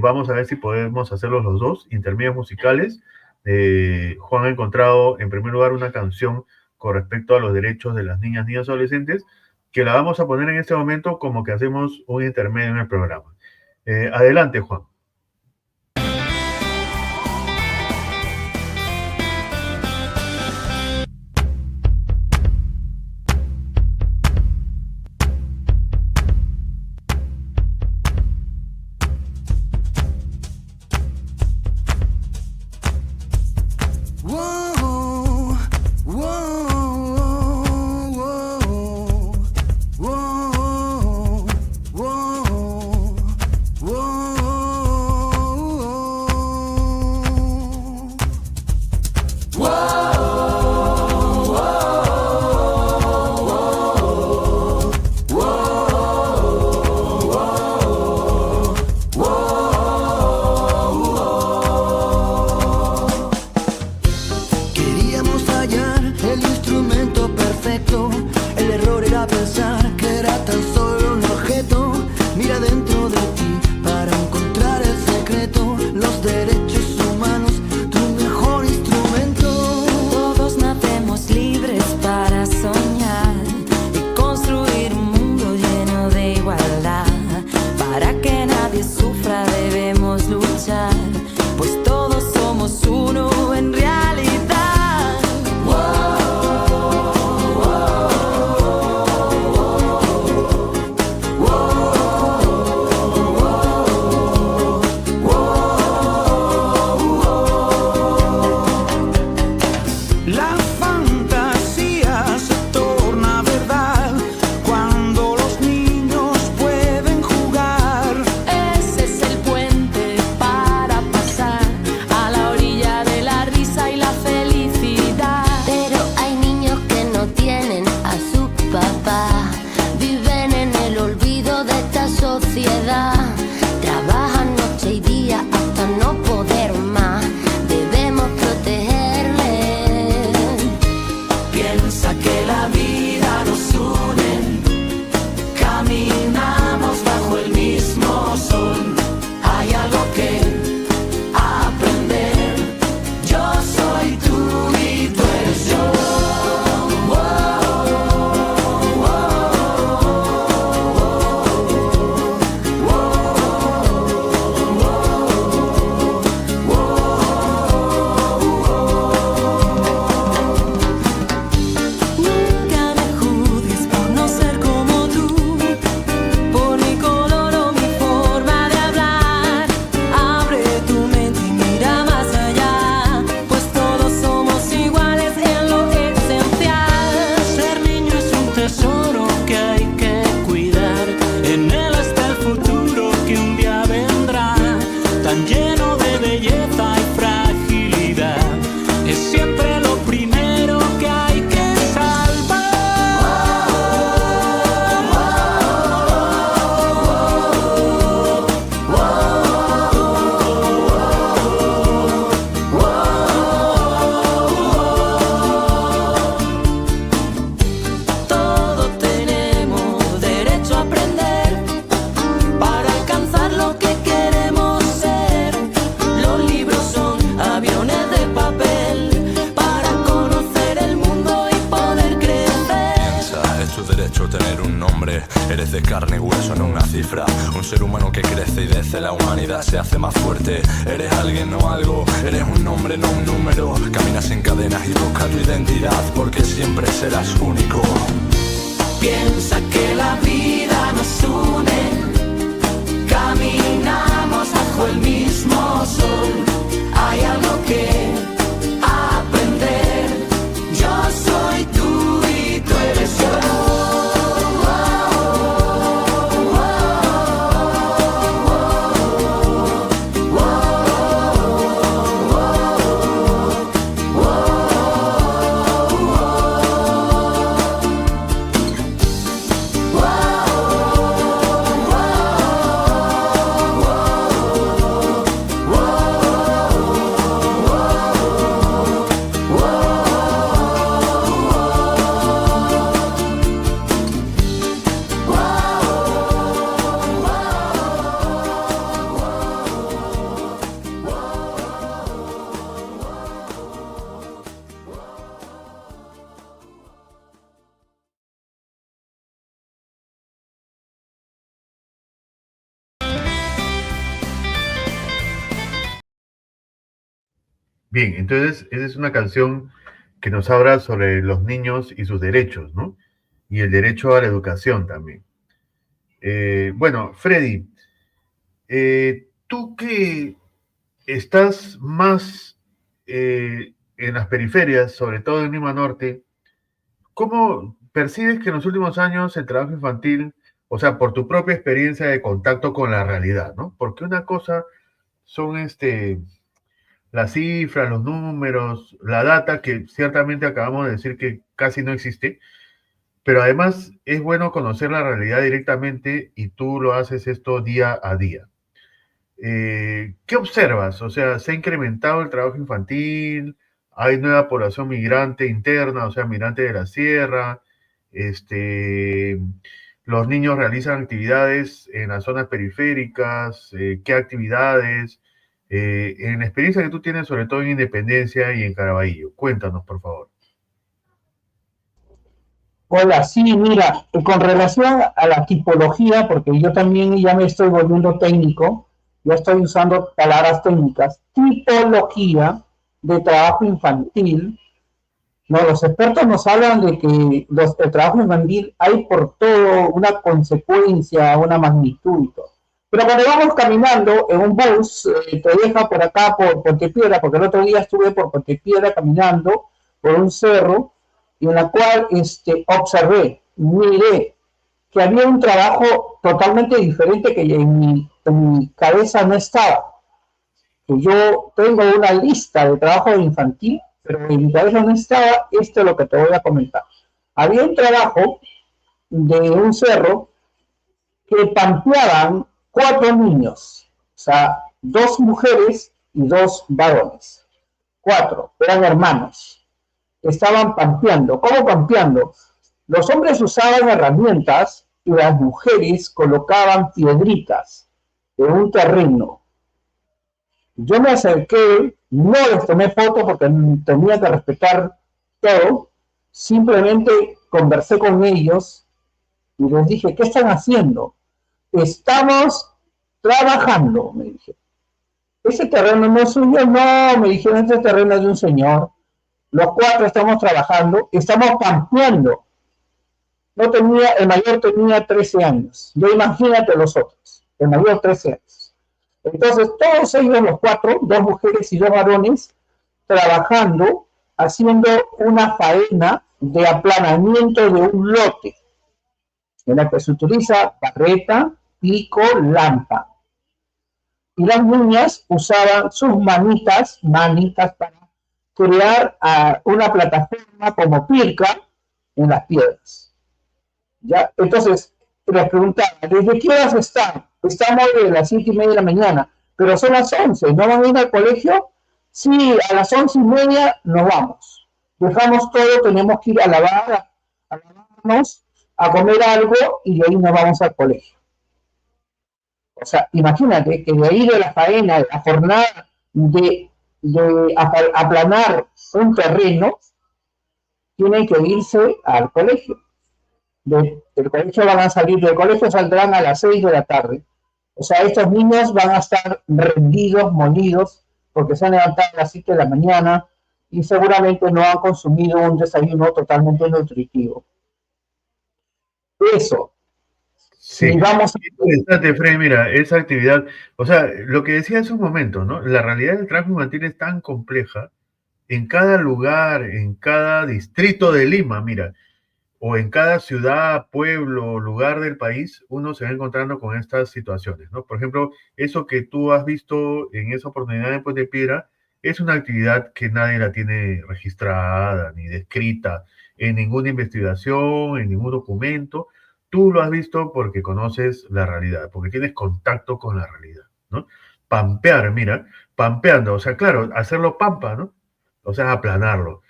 Vamos a ver si podemos hacerlos los 2 intermedios musicales. Juan ha encontrado, en primer lugar, una canción con respecto a los derechos de las niñas, niños y adolescentes, que la vamos a poner en este momento como que hacemos un intermedio en el programa. Adelante, Juan. Eres de carne y hueso, no una cifra. Un ser humano que crece y desde la humanidad se hace más fuerte. Eres alguien, no algo. Eres un nombre, no un número. Caminas en cadenas y busca tu identidad, porque siempre serás único. Piensa que la vida nos une, caminamos bajo el mismo sol. Hay algo que aprender. Yo soy tú y tú eres yo. Bien, entonces esa es una canción que nos habla sobre los niños y sus derechos, ¿no? Y el derecho a la educación también. Bueno, Freddy, tú que estás más en las periferias, sobre todo en Lima Norte, ¿cómo percibes que en los últimos años el trabajo infantil, o sea, por tu propia experiencia de contacto con la realidad, ¿no? Porque una cosa son las cifras, los números, la data, que ciertamente acabamos de decir que casi no existe, pero además es bueno conocer la realidad directamente y tú lo haces esto día a día. ¿Qué observas? O sea, ¿se ha incrementado el trabajo infantil? ¿Hay nueva población migrante interna, o sea, migrante de la sierra? Este, ¿Los niños realizan actividades en las zonas periféricas? ¿Qué actividades? En la experiencia que tú tienes, sobre todo en Independencia y en Caraballo. Cuéntanos, por favor. Hola, sí, mira, con relación a la tipología, porque yo también ya me estoy volviendo técnico, ya estoy usando palabras técnicas, tipología de trabajo infantil. No, los expertos nos hablan de que el trabajo infantil hay por todo una consecuencia, una magnitud y todo. Pero cuando vamos caminando en un bus, te deja por acá, por Pontepiedra, porque el otro día estuve por Pontepiedra caminando por un cerro, y en la cual observé, miré, que había un trabajo totalmente diferente que en mi cabeza no estaba. Que yo tengo una lista de trabajo infantil, pero en mi cabeza no estaba esto es lo que te voy a comentar. Había un trabajo de un cerro que pampeaban 4 niños, o sea, 2 mujeres y 2 varones. 4, eran hermanos. Estaban pampeando. ¿Cómo pampeando? Los hombres usaban herramientas y las mujeres colocaban piedritas en un terreno. Yo me acerqué, no les tomé foto porque tenía que respetar todo, simplemente conversé con ellos y les dije, ¿qué están haciendo? Estamos trabajando, me dije. ¿Ese terreno no es suyo? No, me dijeron, ese terreno es de un señor. Los 4 estamos trabajando, estamos campeando. No tenía, el mayor tenía 13 años. Yo imagínate los otros, el mayor 13 años. Entonces, todos ellos, los 4, 2 mujeres y 2 varones, trabajando, haciendo una faena de aplanamiento de un lote, en la que se utiliza barreta, pico, lampa. Y las niñas usaban sus manitas para crear una plataforma como pirca en las piedras. ¿Ya? Entonces, les preguntaba, ¿desde qué horas están? Estamos de las 7:30 de la mañana, pero son las 11, ¿no van a ir al colegio? Sí, a las 11:30 nos vamos. Dejamos todo, tenemos que ir a lavarnos, a comer algo y de ahí nos vamos al colegio. O sea, imagínate que de ahí de la faena, de la jornada de aplanar un terreno, tienen que irse al colegio. del colegio van a salir, del colegio saldrán a las 6 de la tarde. O sea, estos niños van a estar rendidos, molidos, porque se han levantado a las 7 de la mañana y seguramente no han consumido un desayuno totalmente nutritivo. Eso, Sí, si vamos a... interesante, Fred, mira, esa actividad, o sea, lo que decía hace un momento, ¿no? La realidad del trabajo infantil es tan compleja en cada lugar, en cada distrito de Lima, mira, o en cada ciudad, pueblo, lugar del país, uno se va encontrando con estas situaciones, ¿no? Por ejemplo, eso que tú has visto en esa oportunidad en Puente Piedra es una actividad que nadie la tiene registrada ni descrita en ninguna investigación, en ningún documento. Tú lo has visto porque conoces la realidad, porque tienes contacto con la realidad, ¿no? Pampear, mira, pampeando, o sea, claro, hacerlo pampa, ¿no? O sea, aplanarlo.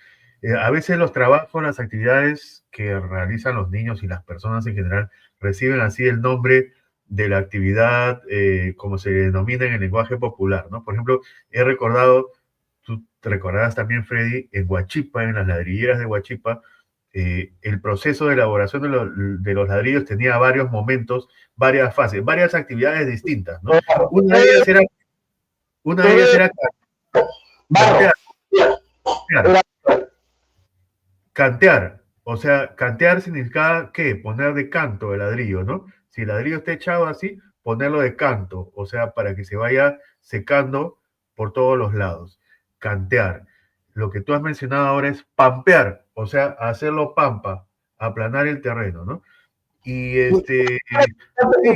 A veces los trabajos, las actividades que realizan los niños y las personas en general reciben así el nombre de la actividad, como se denomina en el lenguaje popular, ¿no? Por ejemplo, he recordado, tú te recordarás también, Freddy, en Huachipa, en las ladrilleras de Huachipa, el proceso de elaboración de los ladrillos tenía varios momentos, varias fases, varias actividades distintas, ¿no? Una de ellas era, una de ellas era Barro, cantear, cantear. Cantear, o sea, cantear significa ¿qué? Poner de canto el ladrillo, ¿no? Si el ladrillo está echado así, ponerlo de canto, o sea, para que se vaya secando por todos los lados. Cantear. Lo que tú has mencionado ahora es pampear, o sea, hacerlo pampa, aplanar el terreno, ¿no? Y sí,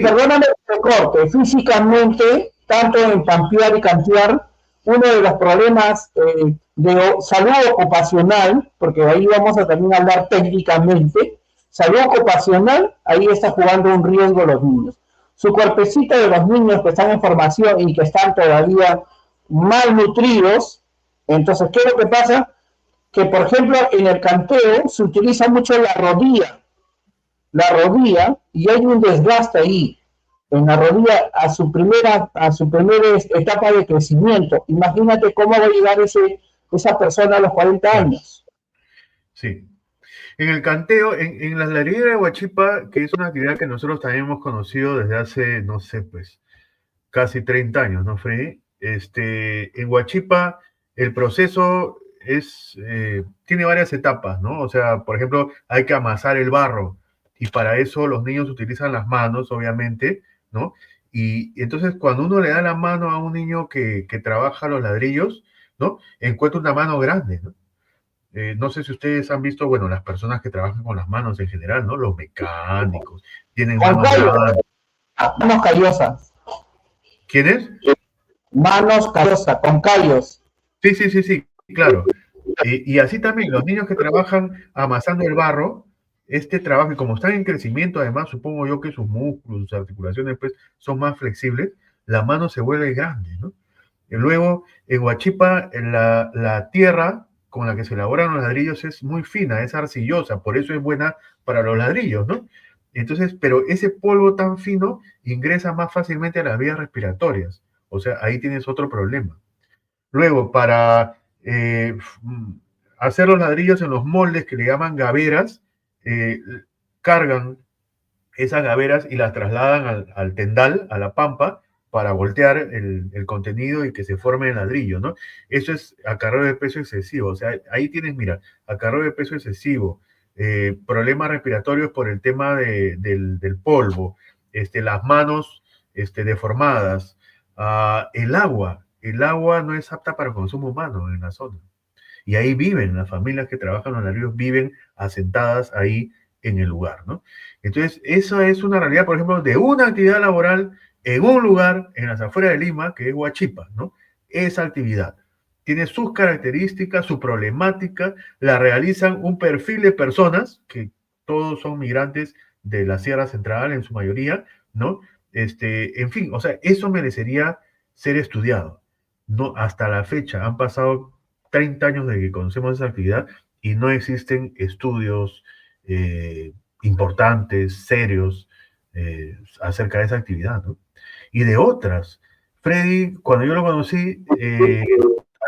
perdóname que te corte, físicamente, tanto en pampear y cantear, uno de los problemas de salud ocupacional, porque ahí vamos a también hablar técnicamente, salud ocupacional, ahí está jugando un riesgo los niños. Su cuerpecito de los niños que están en formación y que están todavía malnutridos, entonces, ¿qué es lo que pasa? Que, por ejemplo, en el canteo se utiliza mucho la rodilla y hay un desgaste ahí en la rodilla a su primera etapa de crecimiento. Imagínate cómo va a llegar esa persona a los 40 claro, años. sí. En el canteo, en las ladrilleras de Huachipa, que es una actividad que nosotros también hemos conocido desde hace, no sé, pues, casi 30 años, ¿no, Freddy? En Huachipa el proceso tiene varias etapas, ¿no? O sea, por ejemplo, hay que amasar el barro y para eso los niños utilizan las manos, obviamente, ¿no? Y entonces cuando uno le da la mano a un niño que trabaja los ladrillos, ¿no? Encuentra una mano grande, ¿no? No sé si ustedes han visto, bueno, las personas que trabajan con las manos en general, ¿no? Los mecánicos, tienen Con manos callos, grandes. manos callosas, ¿Quiénes? manos callosas, con callos. Sí, sí, sí, sí, claro. Y así también, los niños que trabajan amasando el barro, este trabajo, y como están en crecimiento, además, supongo yo que sus músculos, sus articulaciones, pues, son más flexibles, la mano se vuelve grande, ¿no? Y luego, en Huachipa, la tierra con la que se elaboran los ladrillos es muy fina, es arcillosa, por eso es buena para los ladrillos, ¿no? Entonces, pero ese polvo tan fino ingresa más fácilmente a las vías respiratorias, o sea, ahí tienes otro problema. Luego, para hacer los ladrillos en los moldes que le llaman gaveras, eh, cargan esas gaveras y las trasladan al tendal, a la pampa, para voltear el contenido y que se forme el ladrillo, ¿no? Eso es acarreo de peso excesivo. O sea, ahí tienes, mira, acarreo de peso excesivo, problemas respiratorios por el tema del polvo, las manos deformadas, el agua no es apta para consumo humano en la zona. Y ahí viven, las familias que trabajan en los ríos viven asentadas ahí en el lugar, ¿no? Entonces, esa es una realidad, por ejemplo, de una actividad laboral en un lugar en las afueras de Lima, que es Huachipa, ¿no? Esa actividad tiene sus características, su problemática, la realizan un perfil de personas, que todos son migrantes de la Sierra Central en su mayoría, ¿no? En fin, o sea, eso merecería ser estudiado. No, hasta la fecha han pasado 30 años de que conocemos esa actividad y no existen estudios importantes, serios, acerca de esa actividad, ¿no? Y de otras. Freddy, cuando yo lo conocí,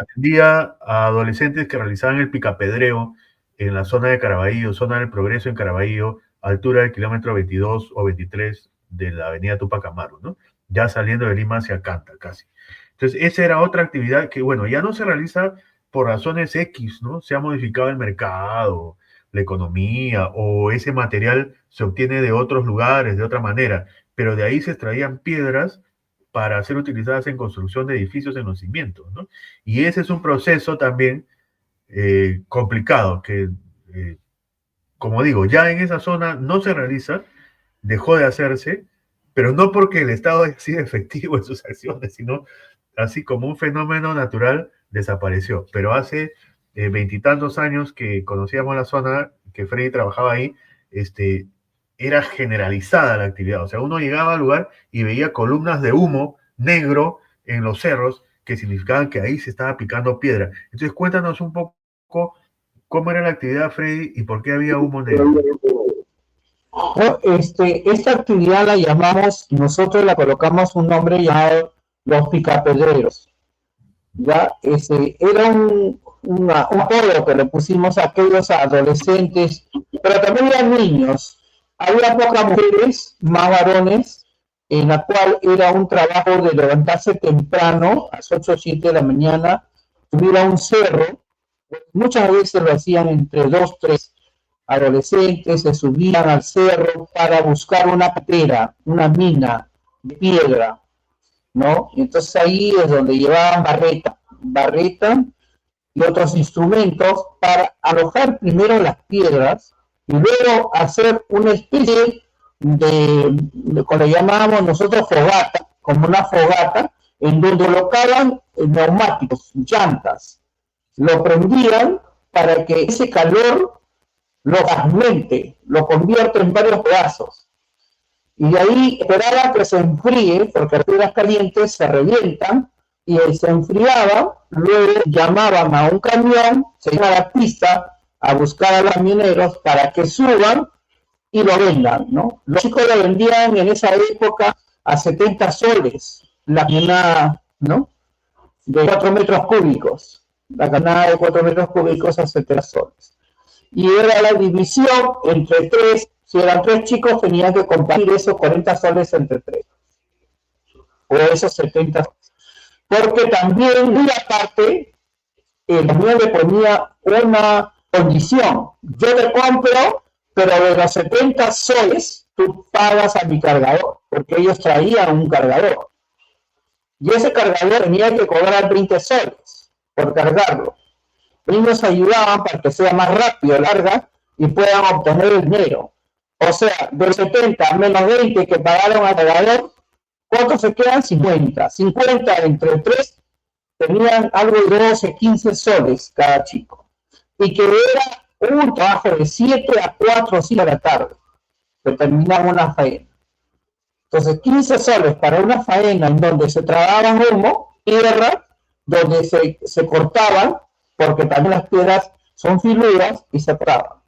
atendía a adolescentes que realizaban el picapedreo en la zona de Caraballo, zona del Progreso en Caraballo, altura del kilómetro 22 o 23 de la avenida Tupac Amaru, ¿no? Ya saliendo de Lima hacia Canta, casi. Entonces, esa era otra actividad que, bueno, ya no se realiza por razones X, ¿no? Se ha modificado el mercado, la economía, o ese material se obtiene de otros lugares, de otra manera, pero de ahí se extraían piedras para ser utilizadas en construcción de edificios en los cimientos, ¿no? Y ese es un proceso también complicado, que, como digo, ya en esa zona no se realiza, dejó de hacerse, pero no porque el Estado haya sido efectivo en sus acciones, sino así como un fenómeno natural desapareció. Pero hace veintitantos años que conocíamos la zona, que Freddy trabajaba ahí, era generalizada la actividad. O sea, uno llegaba al lugar y veía columnas de humo negro en los cerros que significaban que ahí se estaba picando piedra. Entonces, cuéntanos un poco cómo era la actividad, Freddy, y por qué había humo negro. No, esta actividad la llamamos, nosotros la colocamos un nombre llamado los picapedreros. Ya, era un apodo que le pusimos a aquellos adolescentes, pero también eran niños. Había pocas mujeres, más varones, en la cual era un trabajo de levantarse temprano, a las 8 o 7 de la mañana, subir a un cerro. Muchas veces lo hacían entre 2 3 adolescentes, se subían al cerro para buscar una pedra, una mina de piedra, ¿no? Entonces ahí es donde llevaban barreta y otros instrumentos para alojar primero las piedras y luego hacer una especie como le llamábamos nosotros, fogata, como una fogata, en donde colocaban neumáticos, llantas, lo prendían para que ese calor lo fragmente, lo convierte en varios pedazos. Y de ahí esperaba que se enfríe, porque las piedras calientes se revientan, y se enfriaba, luego llamaban a un camión, se iba a la pista a buscar a los camioneros para que suban y lo vendan, ¿no? Los chicos lo vendían en esa época a 70 soles, la camionada, ¿no? De 4 metros cúbicos, la camionada de 4 metros cúbicos a 70 soles. Y era la división entre 3, si eran 3 chicos tenían que compartir esos 40 soles entre 3, o esos 70 soles. Porque también, una parte, el camión le ponía una condición: yo te compro, pero de los 70 soles tú pagas a mi cargador, porque ellos traían un cargador. Y ese cargador tenía que cobrar 20 soles por cargarlo. Ellos nos ayudaban para que sea más rápido, larga, y puedan obtener el dinero. O sea, de los 70 menos 20 que pagaron al cargador, ¿cuántos se quedan? 50. 50 entre 3 tenían algo de 12, 15 soles cada chico. Y que era un trabajo de 7 a 4 o 5 de la tarde, que terminaban una faena. Entonces, 15 soles para una faena en donde se tragaban humo, tierra, donde se cortaban, porque también las piedras son filuras y se traban.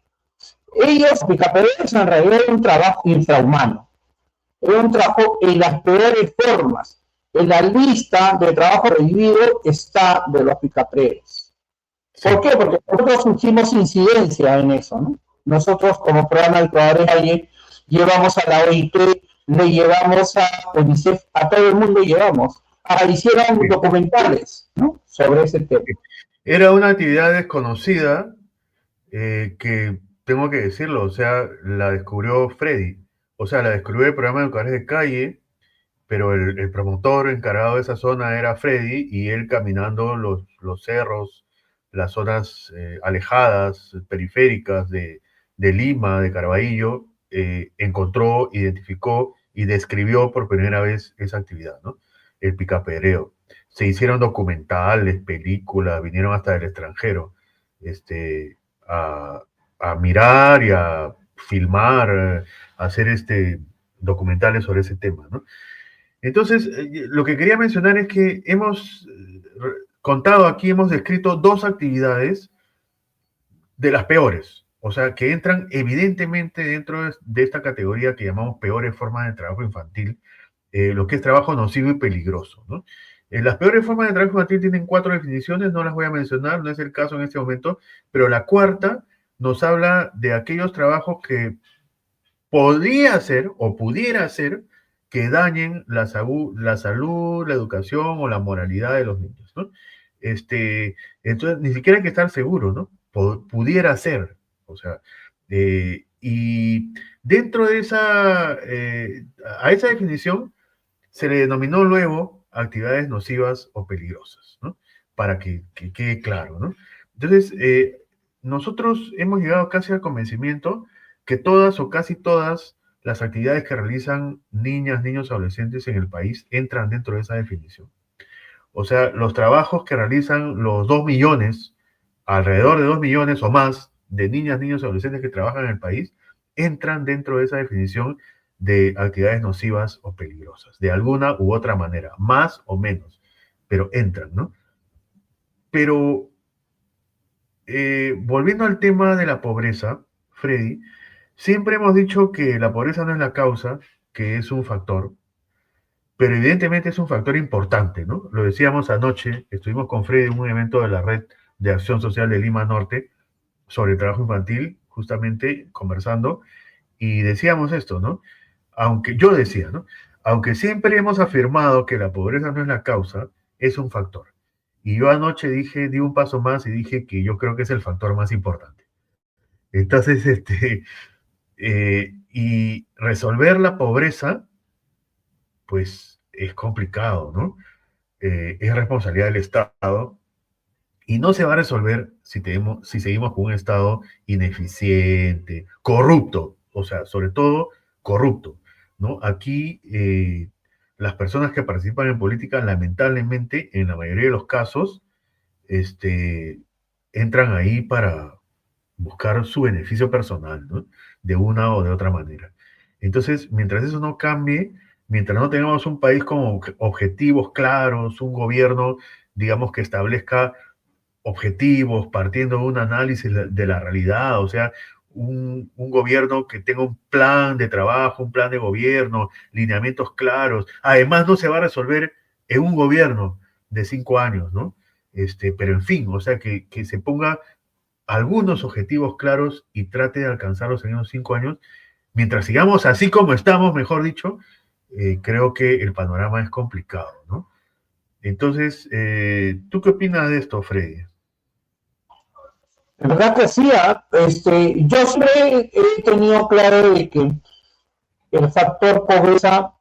Ellos, picapedreros, en realidad era un trabajo infrahumano. Era un trabajo en las peores formas. En la lista de trabajo prohibido está de los picapedreros. ¿Por qué? Porque nosotros hicimos incidencia en eso, ¿no? Nosotros, como programa de Ecuador Valle, llevamos a la OIT, le llevamos a UNICEF, a todo el mundo llevamos. Hicieron documentales, ¿no?, sobre ese tema. Era una actividad desconocida que, tengo que decirlo, o sea, la descubrió Freddy. O sea, la descubrió el programa de Educadores de Calle, pero el promotor encargado de esa zona era Freddy, y él caminando los cerros, las zonas alejadas, periféricas de Lima, de Caraballo, encontró, identificó y describió por primera vez esa actividad, ¿no? El picapedreo. Se hicieron documentales, películas, vinieron hasta del extranjero a mirar y a filmar, a hacer documentales sobre ese tema, ¿no? Entonces, lo que quería mencionar es que hemos contado aquí, hemos descrito 2 actividades de las peores, o sea, que entran evidentemente dentro de esta categoría que llamamos peores formas de trabajo infantil, lo que es trabajo nocivo y peligroso, ¿no? Las peores formas de trabajo infantil tienen 4 definiciones, no las voy a mencionar, no es el caso en este momento, pero la cuarta nos habla de aquellos trabajos que podría ser o pudiera ser que dañen la salud, la educación o la moralidad de los niños, ¿no? Entonces, ni siquiera hay que estar seguro, ¿no? Pudiera ser, o sea, y dentro de a esa definición se le denominó luego actividades nocivas o peligrosas, ¿no? Para que quede claro, ¿no? Entonces, nosotros hemos llegado casi al convencimiento que todas o casi todas las actividades que realizan niñas, niños, adolescentes en el país entran dentro de esa definición. O sea, los trabajos que realizan los 2 millones, alrededor de 2 millones o más de niñas, niños, adolescentes que trabajan en el país, entran dentro de esa definición de actividades nocivas o peligrosas, de alguna u otra manera, más o menos, pero entran, ¿no? Pero volviendo al tema de la pobreza, Freddy, siempre hemos dicho que la pobreza no es la causa, que es un factor, pero evidentemente es un factor importante, ¿no? Lo decíamos anoche, estuvimos con Freddy en un evento de la Red de Acción Social de Lima Norte sobre el trabajo infantil, justamente conversando, y decíamos esto, ¿no? Aunque yo decía, ¿no? Aunque siempre hemos afirmado que la pobreza no es la causa, es un factor. Y yo anoche di un paso más y dije que yo creo que es el factor más importante. Entonces, y resolver la pobreza, pues es complicado, ¿no? Es responsabilidad del Estado y no se va a resolver si seguimos con un Estado ineficiente, corrupto, o sea, sobre todo corrupto, ¿no? Aquí las personas que participan en política, lamentablemente, en la mayoría de los casos, entran ahí para buscar su beneficio personal, ¿no? De una o de otra manera. Entonces, mientras eso no cambie, mientras no tengamos un país con objetivos claros, un gobierno, digamos, que establezca objetivos partiendo de un análisis de la realidad, o sea, un gobierno que tenga un plan de trabajo, un plan de gobierno, lineamientos claros. Además, no se va a resolver en un gobierno de 5 años, ¿no? Pero en fin, o sea, que se ponga algunos objetivos claros y trate de alcanzarlos en esos 5 años. Mientras sigamos así como estamos, mejor dicho, creo que el panorama es complicado, ¿no? Entonces, ¿tú qué opinas de esto, Freddy? En verdad que sí, yo siempre he tenido claro de que el factor pobreza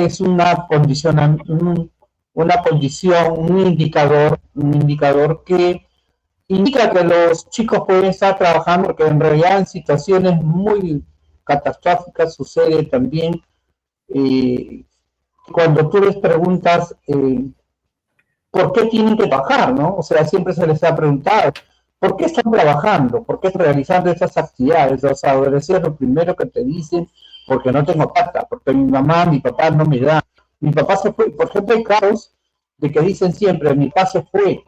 es una condición, un indicador que indica que los chicos pueden estar trabajando, porque en realidad en situaciones muy catastróficas sucede también cuando tú les preguntas por qué tienen que trabajar, ¿no? O sea, siempre se les ha preguntado, ¿por qué están trabajando? ¿Por qué están realizando estas actividades? Los adolescentes lo primero que te dicen, porque no tengo plata, porque mi mamá, mi papá no me da. Mi papá se fue, por ejemplo, hay casos de que dicen siempre, mi papá se fue,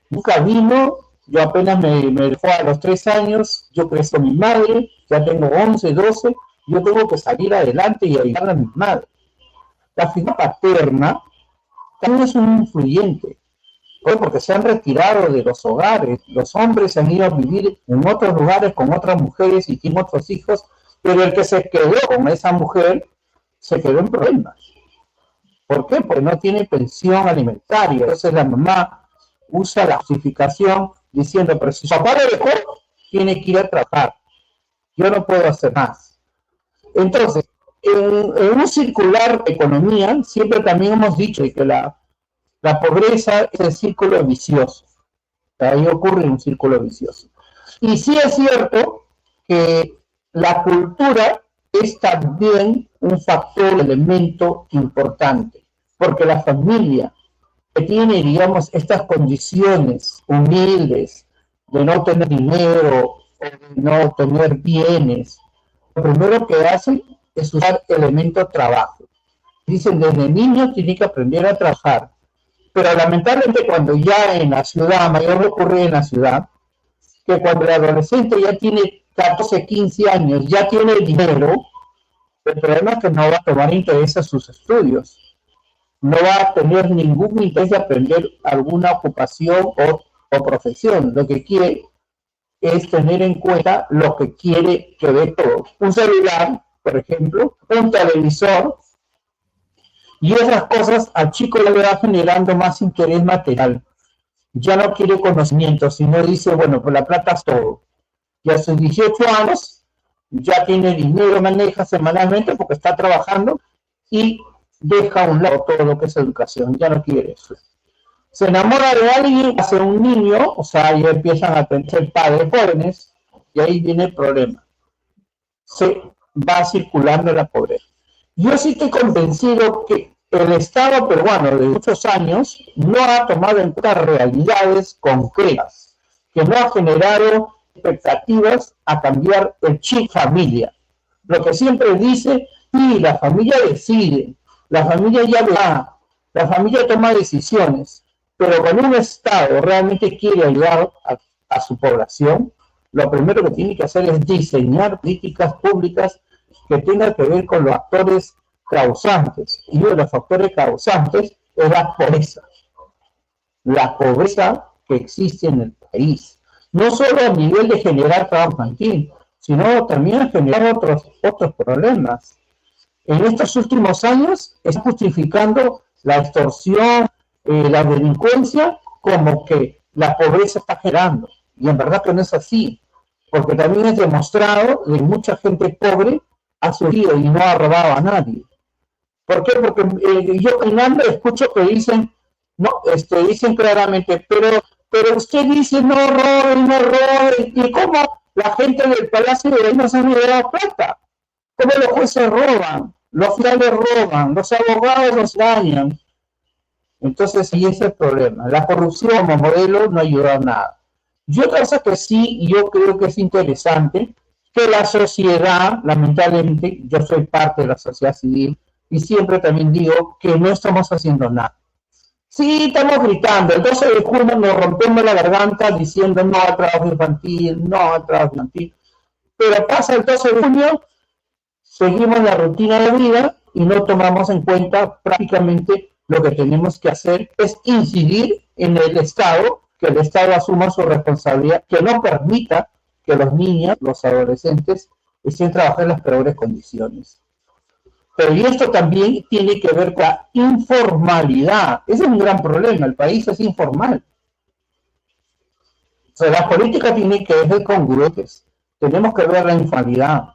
nunca vino, yo apenas me dejó a los 3 años, yo crecí con mi madre, ya tengo 11, 12, yo tengo que salir adelante y ayudar a mi madre. La figura paterna también es un influyente, porque se han retirado de los hogares, los hombres se han ido a vivir en otros lugares con otras mujeres y tienen otros hijos, pero el que se quedó con esa mujer se quedó en problemas. ¿Por qué? Porque no tiene pensión alimentaria. Entonces la mamá usa la justificación diciendo, pero si su papá le dejó, tiene que ir a trabajar. Yo no puedo hacer más. Entonces, en un circular de economía, siempre también hemos dicho que la pobreza es el círculo vicioso. Ahí ocurre un círculo vicioso. Y sí es cierto que la cultura es también un factor, elemento importante, porque la familia que tiene, digamos, estas condiciones humildes de no tener dinero, de no tener bienes, lo primero que hacen es usar el elemento trabajo. Dicen, desde niño tiene que aprender a trabajar, pero lamentablemente cuando ya en la ciudad, mayor ocurre en la ciudad, que cuando el adolescente ya tiene 14, 15 años, ya tiene dinero, el problema es que no va a tomar interés a sus estudios, no va a tener ningún interés de aprender alguna ocupación o profesión. Lo que quiere es tener en cuenta lo que quiere que ve todo. Un celular, por ejemplo, un televisor, y esas cosas al chico le va generando más interés material. Ya no quiere conocimiento, sino dice, bueno, pues la plata es todo. Y a sus 18 años ya tiene dinero, maneja semanalmente porque está trabajando y deja a un lado todo lo que es educación, ya no quiere eso. Se enamora de alguien, hace un niño, o sea, ya empiezan a ser padres jóvenes y ahí viene el problema. Se va circulando la pobreza. Yo sí estoy convencido que el Estado peruano de muchos años no ha tomado en cuenta realidades concretas, que no ha generado expectativas a cambiar el chip familia. Lo que siempre dice, sí, la familia decide, la familia ya verá, la familia toma decisiones, pero cuando un Estado realmente quiere ayudar a su población, lo primero que tiene que hacer es diseñar políticas públicas que tengan que ver con los factores causantes. Y uno de los factores causantes es la pobreza que existe en el país. No solo a nivel de generar trabajo infantil, sino también a generar otros problemas. En estos últimos años está justificando la extorsión, la delincuencia, como que la pobreza está generando. Y en verdad que no es así, porque también es demostrado que mucha gente pobre ha surgido y no ha robado a nadie. ¿Por qué? Porque yo caminando escucho que dicen, no, dicen claramente, pero usted dice no roben, no roben, y cómo la gente del Palacio de no se han dado plata, cómo los jueces roban, los fiscales roban, los abogados los dañan. Entonces, ahí es el problema. La corrupción como modelo no ayuda a nada. Y otra cosa que sí, yo creo que es interesante, que la sociedad, lamentablemente, yo soy parte de la sociedad civil, y siempre también digo que no estamos haciendo nada. Sí, estamos gritando, el 12 de junio nos rompemos la garganta diciendo no al trabajo infantil, no al trabajo infantil, pero pasa el 12 de junio, seguimos la rutina de vida y no tomamos en cuenta prácticamente lo que tenemos que hacer es incidir en el Estado, que el Estado asuma su responsabilidad, que no permita que los niños, los adolescentes, estén trabajando en las peores condiciones. Pero y esto también tiene que ver con la informalidad. Ese es un gran problema, el país es informal. O sea, la política tiene que ser congruentes. Tenemos que ver la informalidad.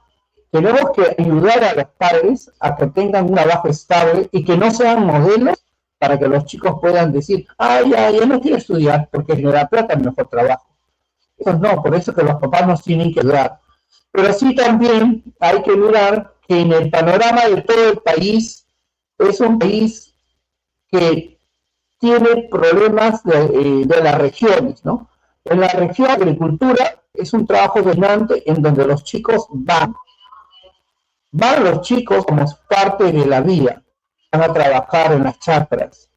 Tenemos que ayudar a los padres a que tengan una base estable y que no sean modelos para que los chicos puedan decir, ya no quiero estudiar porque me da plata, mejor trabajo. Eso no, por eso que los papás nos tienen que ayudar. Pero sí también hay que mirar que en el panorama de todo el país es un país que tiene problemas de las regiones, ¿no? En la región de agricultura es un trabajo dominante en donde los chicos van los chicos como parte de la vida, van a trabajar en las chacras.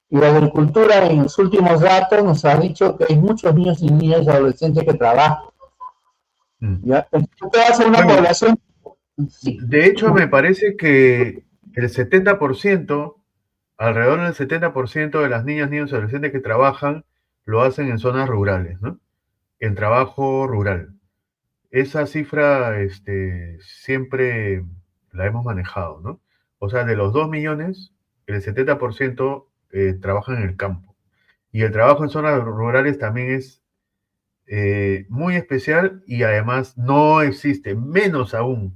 Y la agricultura en los últimos datos nos ha dicho que hay muchos niños y niñas y adolescentes que trabajan. ¿Ya? Entonces va a ser una población. Sí. De hecho, me parece que el 70%, alrededor del 70% de las niñas, niños y adolescentes que trabajan lo hacen en zonas rurales, ¿no? En trabajo rural. Esa cifra siempre la hemos manejado, ¿no? O sea, de los 2 millones, el 70% trabajan en el campo. Y el trabajo en zonas rurales también es muy especial y además no existe, menos aún,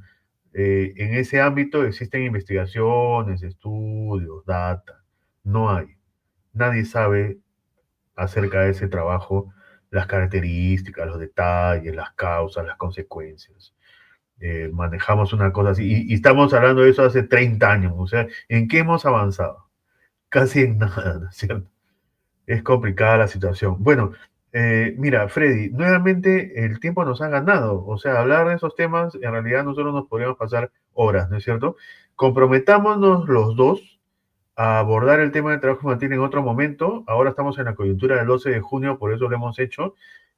en ese ámbito existen investigaciones, estudios, data. No hay. Nadie sabe acerca de ese trabajo, las características, los detalles, las causas, las consecuencias. Manejamos una cosa así, y estamos hablando de eso hace 30 años, o sea, ¿en qué hemos avanzado? Casi en nada, ¿no es cierto? Es complicada la situación. Bueno, mira, Freddy, nuevamente el tiempo nos ha ganado, o sea, hablar de esos temas, en realidad nosotros nos podríamos pasar horas, ¿no es cierto? Comprometámonos los dos a abordar el tema del trabajo infantil en otro momento. Ahora estamos en la coyuntura del 12 de junio, por eso lo hemos hecho,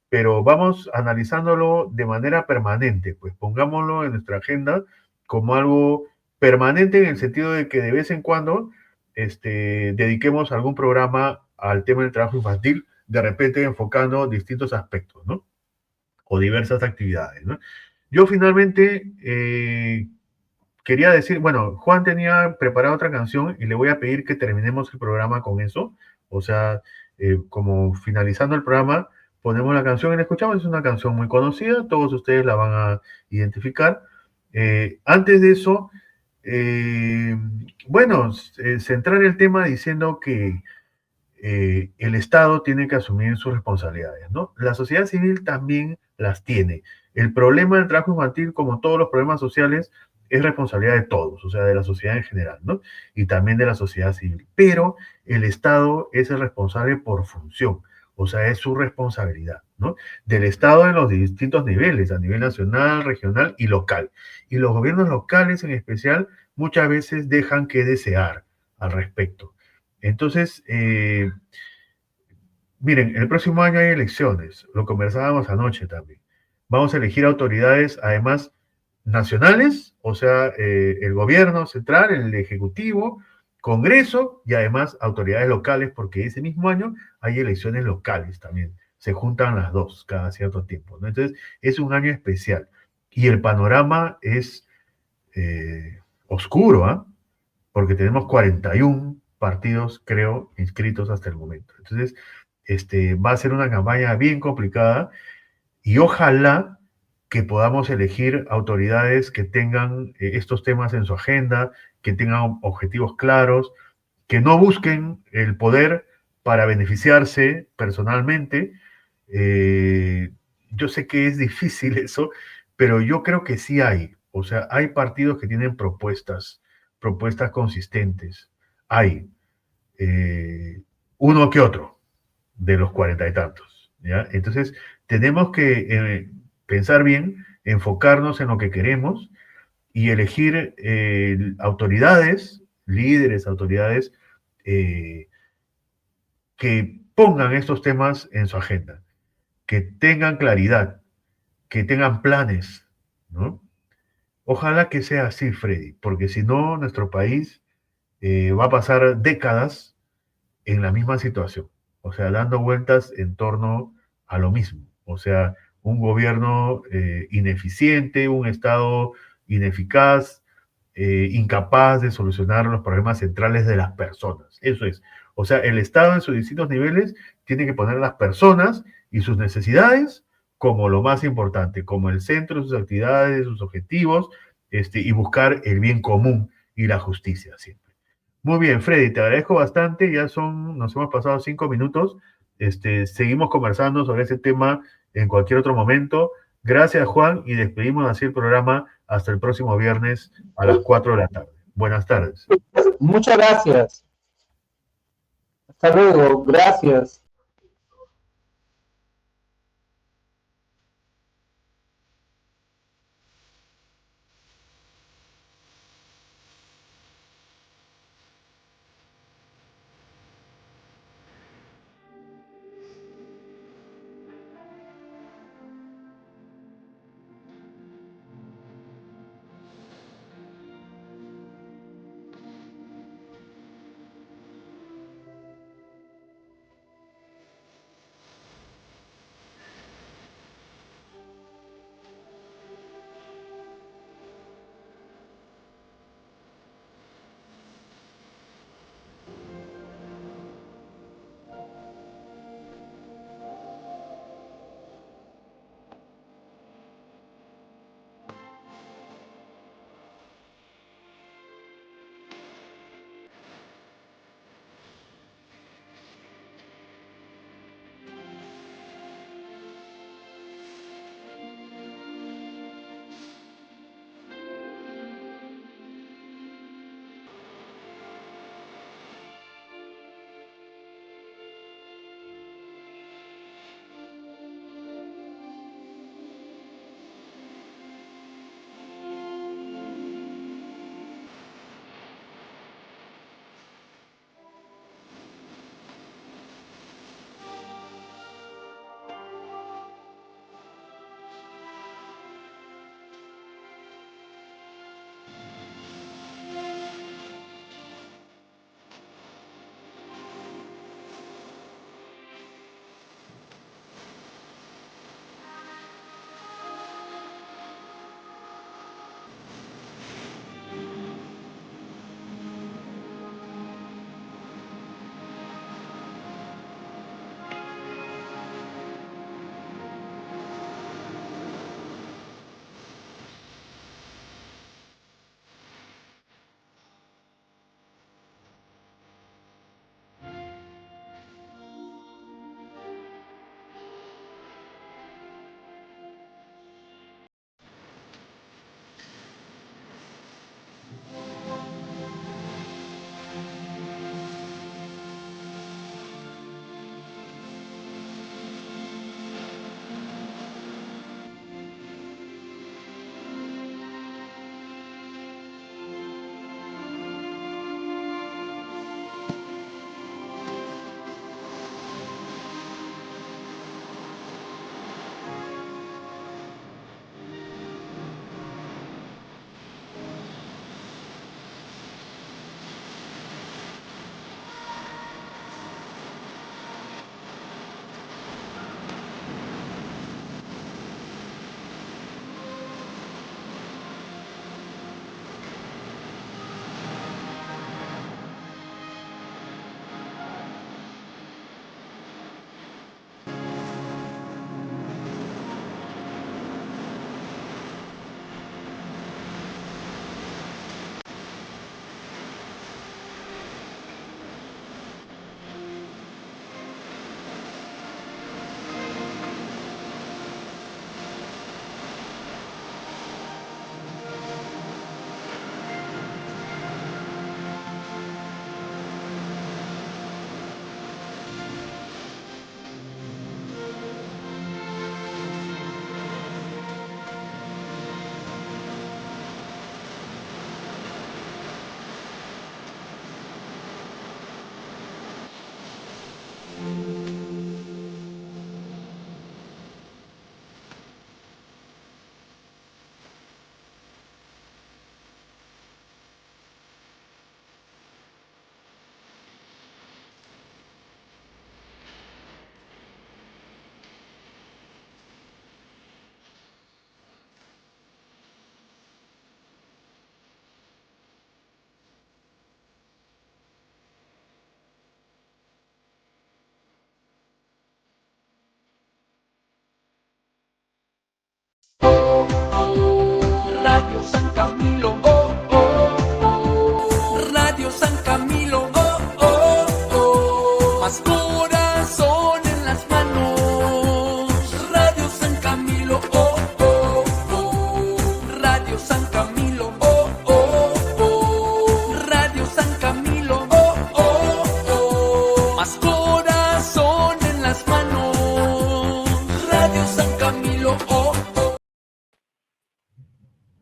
pero vamos analizándolo de manera permanente, pues pongámoslo en nuestra agenda como algo permanente en el sentido de que de vez en cuando dediquemos algún programa al tema del trabajo infantil, de repente enfocando distintos aspectos, ¿no? o diversas actividades, ¿no? Yo finalmente quería decir, bueno, Juan tenía preparada otra canción y le voy a pedir que terminemos el programa con eso. O sea, como finalizando el programa, ponemos la canción y la escuchamos. Es una canción muy conocida, todos ustedes la van a identificar. Antes de eso, eh, bueno, centrar el tema diciendo que el Estado tiene que asumir sus responsabilidades, ¿no? La sociedad civil también las tiene. El problema del trabajo infantil, como todos los problemas sociales, es responsabilidad de todos, o sea, de la sociedad en general, ¿no? Y también de la sociedad civil. Pero el Estado es el responsable por función, o sea, es su responsabilidad, ¿no? Del Estado en los distintos niveles, a nivel nacional, regional y local. Y los gobiernos locales en especial muchas veces dejan que desear al respecto. Entonces, miren, el próximo año hay elecciones, lo conversábamos anoche también. Vamos a elegir autoridades, además, nacionales, o sea, el gobierno central, el ejecutivo, Congreso y además autoridades locales, porque ese mismo año hay elecciones locales también. Se juntan las dos cada cierto tiempo, ¿no? Entonces, es un año especial. Y el panorama es oscuro, ¿ah? Porque tenemos 41 partidos, creo, inscritos hasta el momento. Entonces, va a ser una campaña bien complicada y ojalá que podamos elegir autoridades que tengan estos temas en su agenda, que tengan objetivos claros, que no busquen el poder para beneficiarse personalmente. Eh, yo sé que es difícil eso, pero yo creo que sí hay. O sea, hay partidos que tienen propuestas consistentes. Hay uno que otro de los 40 y tantos, ¿ya? Entonces, tenemos que pensar bien, enfocarnos en lo que queremos y elegir autoridades, líderes, autoridades eh, que pongan estos temas en su agenda, que tengan claridad, que tengan planes, ¿no? Ojalá que sea así, Freddy, porque si no, nuestro país va a pasar décadas en la misma situación, o sea, dando vueltas en torno a lo mismo, o sea, un gobierno ineficiente, un Estado ineficaz, incapaz de solucionar los problemas centrales de las personas. Eso es. O sea, el Estado en sus distintos niveles tiene que poner a las personas y sus necesidades como lo más importante, como el centro de sus actividades, sus objetivos, y buscar el bien común y la justicia siempre. Muy bien, Freddy, te agradezco bastante. Nos hemos pasado 5 minutos. Seguimos conversando sobre ese tema en cualquier otro momento. Gracias, Juan, y despedimos así el programa hasta el próximo viernes a las 4 de la tarde. Buenas tardes. Muchas gracias. Hasta luego. Gracias. Radio San Camilo, oh, oh, oh. Radio San Camilo, oh, oh, oh. Más corazón en las manos. Radio San Camilo, oh, oh, oh. Radio San Camilo.